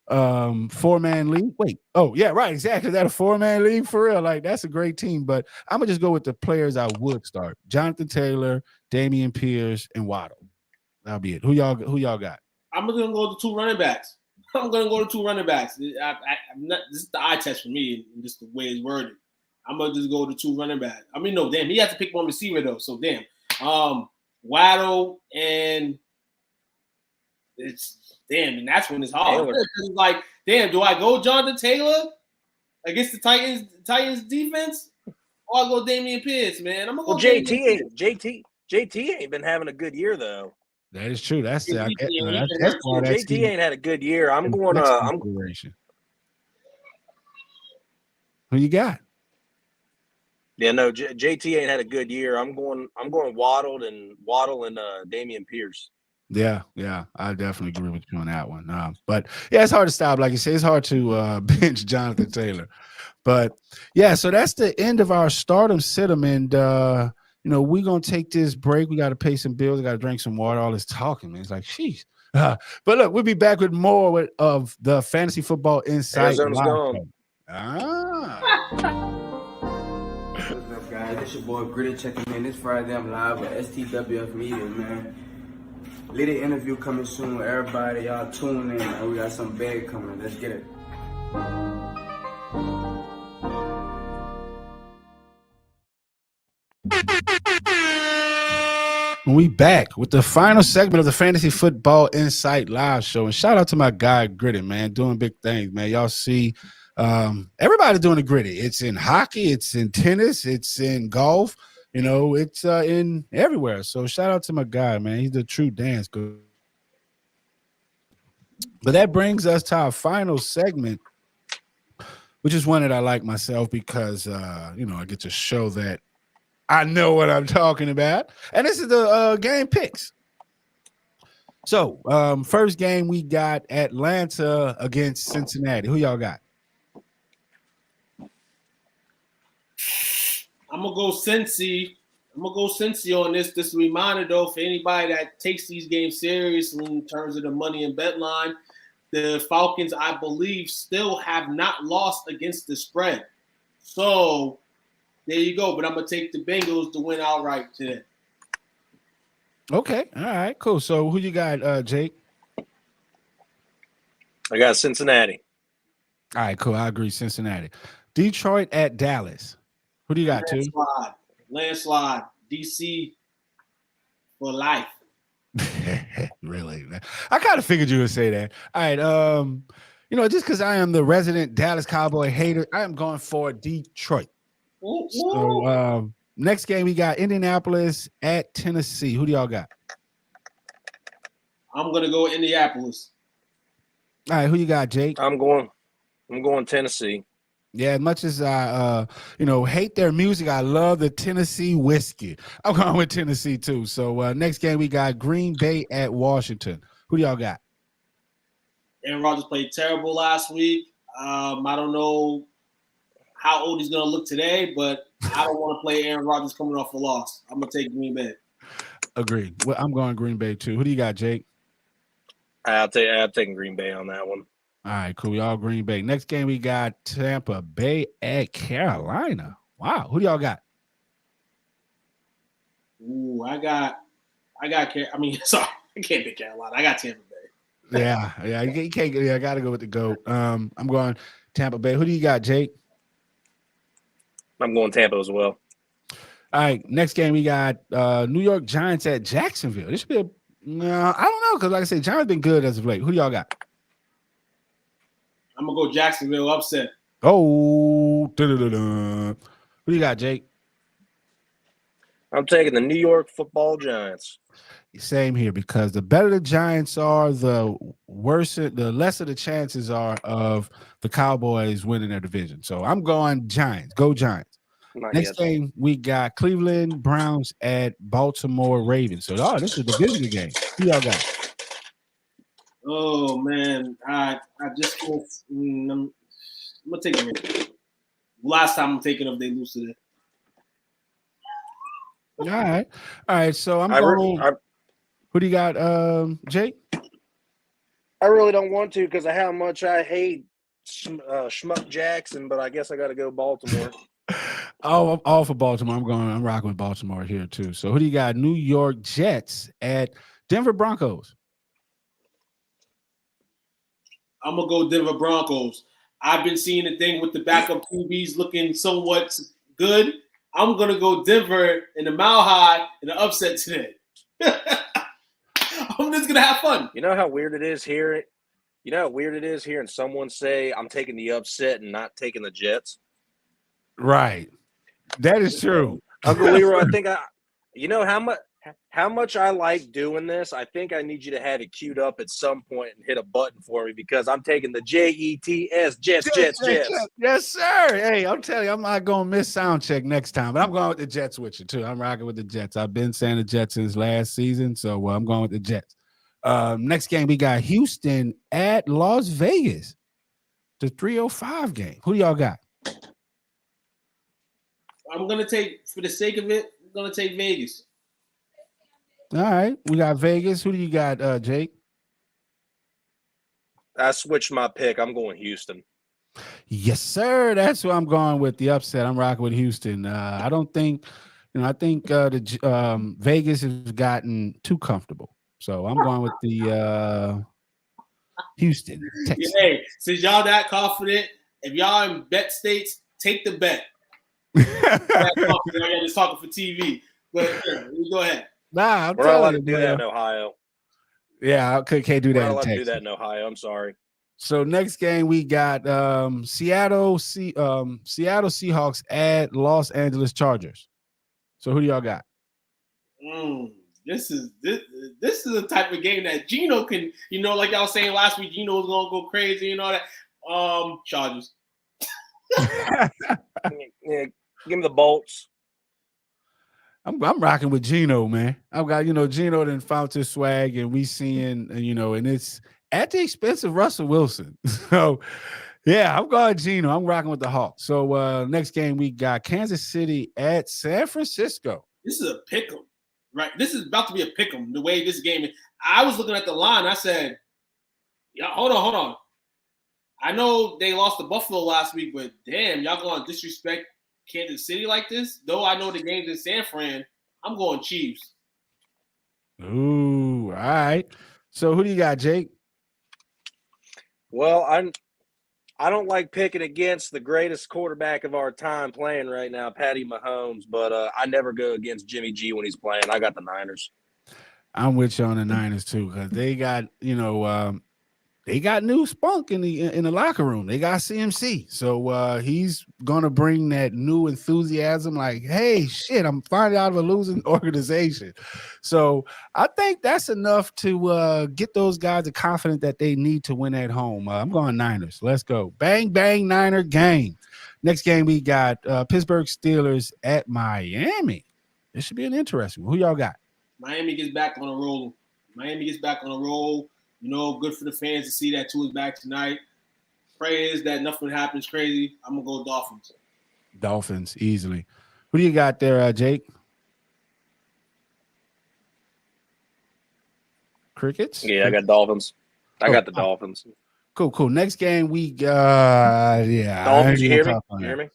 4-man league. Wait, oh yeah, right, exactly. Is that a 4-man league for real? That's a great team. But I'm gonna just go with the players I would start: Jonathan Taylor, Damian Pierce, and Waddle. That'll be it. Who y'all got? I'm gonna go to 2 running backs. This is the eye test for me, and just the way it's worded. I'm gonna just go to 2 running backs. I mean, no, damn, he has to pick one receiver though. So damn, Waddle and and that's when it's hard. It's damn, do I go Jonathan Taylor against the Titans defense, or I go Damian Pierce, man? I'm gonna go JT. JT ain't been having a good year though. That is true. That's Yeah, that's why JT ain't had a good year. I'm going. Who you got? Yeah, no, JT ain't had a good year. I'm going Waddle and Damian Pierce. Yeah, I definitely agree with you on that one. But yeah, it's hard to stop. Like you say, it's hard to bench Jonathan Taylor. But yeah, so that's the end of our stardom sit-em, and we're gonna take this break. We got to pay some bills. We got to drink some water. All this talking, man. It's like, sheesh. But look, we'll be back with more of the Fantasy Football Insight. Arizona's gone. What's up, guys? It's your boy Gritty checking in. This Friday I'm live with STWF Media, man. Little interview coming soon with everybody. Y'all tune in, man. We got some big coming. Let's get it. We back with the final segment of the Fantasy Football Insight Live Show. And shout out to my guy Gritty, man, doing big things, man. Y'all see everybody doing the Gritty. It's in hockey, it's in tennis, it's in golf, it's in everywhere. So shout out to my guy, man. He's the true dance guru. But that brings us to our final segment, which is one that I like myself because I get to show that I know what I'm talking about. And this is the game picks. So, first game we got Atlanta against Cincinnati. Who y'all got? I'm gonna go Cincy. On this. This is a reminder though for anybody that takes these games seriously in terms of the money and bet line. The Falcons, I believe, still have not lost against the spread. So there you go. But I'm gonna take the Bengals to win outright today. Okay. All right. Cool. So who you got, Jake? I got Cincinnati. All right. Cool. I agree. Cincinnati. Detroit at Dallas. Who do you got, too? Landslide. DC for life. Really? I kind of figured you would say that. All right. Just because I am the resident Dallas Cowboy hater, I am going for Detroit. Ooh. So next game we got Indianapolis at Tennessee. Who do y'all got? I'm gonna go Indianapolis. All right, who you got, Jake? I'm going Tennessee. Yeah, as much as I hate their music, I love the Tennessee whiskey. I'm going with Tennessee too. So next game we got Green Bay at Washington. Who do y'all got? Aaron Rodgers played terrible last week. I don't know how old he's going to look today, but I don't want to play Aaron Rodgers coming off a loss. I'm going to take Green Bay. Agreed. Well, I'm going Green Bay too. Who do you got, Jake? I'm taking Green Bay on that one. All right, cool. We all Green Bay. Next game we got Tampa Bay at Carolina. Wow. Who do y'all got? Ooh, I can't pick Carolina. I got Tampa Bay. Yeah. You can't. Yeah, I got to go with the GOAT. I'm going Tampa Bay. Who do you got, Jake? I'm going Tampa as well. All right. Next game we got New York Giants at Jacksonville. This should be I don't know because, like I said, Giants been good as of late. Who do y'all got? I'm gonna go Jacksonville upset. Oh, who do you got, Jake? I'm taking the New York Football Giants. Same here, because the better the Giants are, the lesser the chances are of the Cowboys winning their division. So I'm going Giants. Go Giants. Next game, we got Cleveland Browns at Baltimore Ravens. So, this is a division game. Who y'all got? Oh man, I just I'm gonna take it. Last time I'm taking them, they lose today. All right. So who do you got, Jake? I really don't want to because of how much I hate Schmuck Jackson, but I guess I got to go Baltimore. Oh, I'm all for Baltimore. I'm rocking with Baltimore here too. So who do you got? New York Jets at Denver Broncos. I'm gonna go Denver Broncos. I've been seeing the thing with the backup QBs looking somewhat good. I'm gonna go Denver in the Mile High in the upset today. I'm just gonna have fun. You know how weird it is here. You know how weird it is hearing someone say, "I'm taking the upset and not taking the Jets." Right, that is true. Uncle Leroy, I think you know how how much I like doing this, I think I need you to have it queued up at some point and hit a button for me because I'm taking the Jets, Jets. Yes, sir. Hey, I'm telling you, I'm not going to miss sound check next time, but I'm going with the Jets with you, too. I'm rocking with the Jets. I've been saying the Jets since last season, so I'm going with the Jets. Next game, we got Houston at Las Vegas, the 3:05 game. Who do y'all got? I'm going to take, for the sake of it, I'm going to take Vegas. All right, we got Vegas. Who do you got, Jake? I switched my pick. I'm going Houston. Yes, sir. That's who I'm going with. The upset. I'm rocking with Houston. I don't think, I think the Vegas has gotten too comfortable. So I'm going with the Houston. Texans. Hey, since y'all that confident, if y'all in bet states, take the bet. I just talking for TV. But go ahead. Nah, we're not allowed to do that in Ohio. Yeah, I can't do that. We're not allowed to do that in Ohio. I'm sorry. So next game we got Seattle Seahawks at Los Angeles Chargers. So who do y'all got? This is the type of game that Gino can, like y'all saying last week, Gino was gonna go crazy and all that. Chargers. Yeah, give me the Bolts. I'm rocking with Gino, man. I've got, Gino done found his swag, and we seeing, and it's at the expense of Russell Wilson. So, yeah, I'm going Gino. I'm rocking with the Hawks. So, next game we got Kansas City at San Francisco. This is a pick'em, right? This is about to be a pick'em. The way this game is. I was looking at the line. I said, "Yeah, hold on. I know they lost to Buffalo last week, but damn, y'all going to disrespect Kansas City like this? Though I know the game's in San Fran, I'm going Chiefs." Ooh, all right. So who do you got, Jake? Well, I don't like picking against the greatest quarterback of our time playing right now, Patty Mahomes, but I never go against Jimmy G when he's playing. I got the Niners. I'm with you on the Niners too, because they got, they got new spunk in the locker room. They got CMC. So he's gonna bring that new enthusiasm, like, hey, shit, I'm finally out of a losing organization. So I think that's enough to get those guys the confidence that they need to win at home. I'm going Niners. Let's go. Bang, bang, Niner gang. Next game we got Pittsburgh Steelers at Miami. This should be an interesting one. Who y'all got? Miami gets back on a roll. Good for the fans to see that Tua is back tonight. Praise that nothing happens crazy. I'm going to go Dolphins. Dolphins, easily. Who do you got there, Jake? Crickets? Yeah, I got Dolphins. I got the Dolphins. Cool. Next game we got, Dolphins, you hear me? You hear me?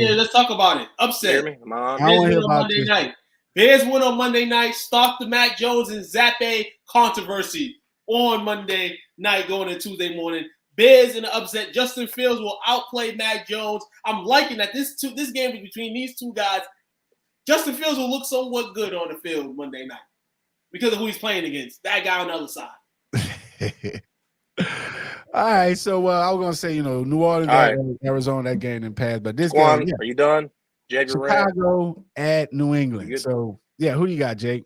Yeah, let's talk about it. Upset. You hear me? Come on. Bears win on Monday night. Bears win on Monday night. Stop the Mac Jones and Zappe controversy on Monday night going into Tuesday morning. Bears in the upset. Justin Fields will outplay Mac Jones. I'm liking that this game is between these two guys. Justin Fields will look somewhat good on the field Monday night because of who he's playing against. That guy on the other side. All right, so I was gonna say, New Orleans got Arizona that game and passed, but this game, are you done? Jake Chicago at New England. So who do you got, Jake?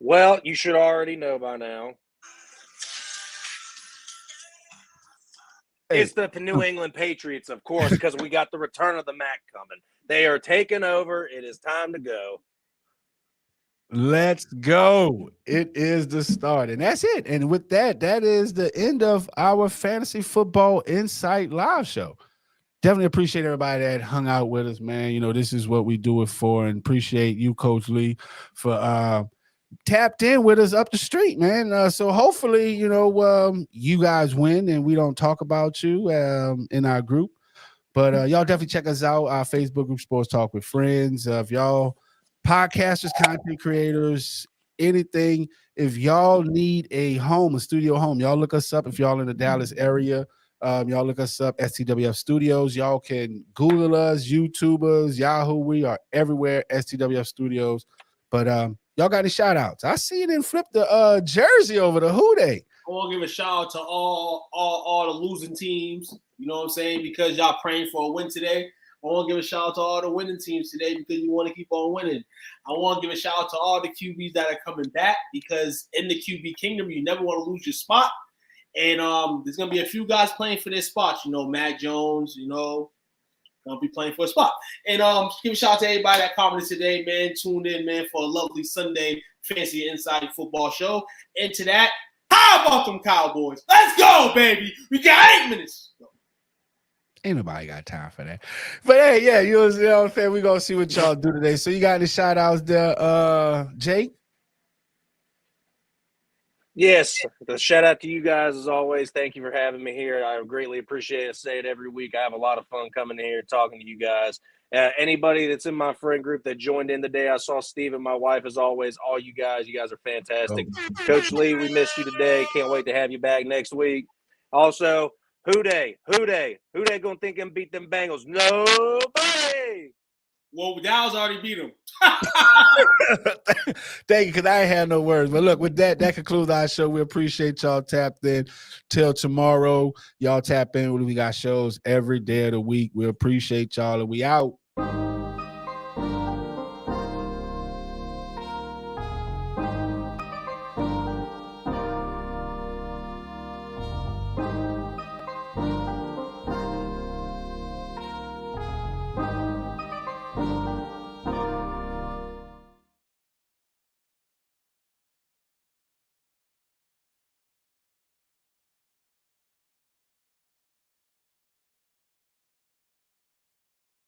Well, you should already know by now. It's the New England Patriots, of course, because we got the return of the Mac coming. They are taking over. It is time to go. Let's go. It is the start. And that's it. And with that, that is the end of our Fantasy Football Insight live show. Definitely appreciate everybody that hung out with us, man. This is what we do it for, and appreciate you, Coach Lee, for tapped in with us up the street, man. So hopefully, you guys win and we don't talk about you in our group. But y'all definitely check us out, our Facebook group, Sports Talk with Friends. If y'all podcasters, content creators, anything, if y'all need a home, a studio home, y'all look us up. If y'all in the Dallas area, y'all look us up, STWF Studios. Y'all can Google us, YouTube us, Yahoo. We are everywhere, STWF Studios. But y'all got any shout outs? I see you didn't flip the jersey over the Who Day. I want to give a shout out to all the losing teams. You know what I'm saying? Because y'all praying for a win today. want to give a shout out to all the winning teams today because you want to keep on winning. I want to give a shout out to all the QBs that are coming back because in the QB kingdom, you never want to lose your spot. And there's going to be a few guys playing for their spots. Mac Jones, going to be playing for a spot. And give a shout out to everybody that commented today, man. Tuned in, man, for a lovely Sunday Fancy Inside Football show. And to that, how about them Cowboys? Let's go, baby. We got 8 minutes. Ain't nobody got time for that. But hey, yeah, you know what I'm saying? We're going to see what y'all do today. So you got any shout outs there, Jake? Yes, the shout out to you guys as always. Thank you for having me here. I greatly appreciate it. I say it every week. I have a lot of fun coming in here talking to you guys. Anybody that's in my friend group that joined in today, I saw Steve and my wife as always. All you guys are fantastic. Coach Lee, we missed you today. Can't wait to have you back next week. Also, who they gonna think and beat them Bengals? Nobody. Well, Dallas already beat them. Thank you, because I ain't had no words. But look, with that concludes our show. We appreciate y'all tapped in. Till tomorrow, y'all tap in. We got shows every day of the week. We appreciate y'all, and we out.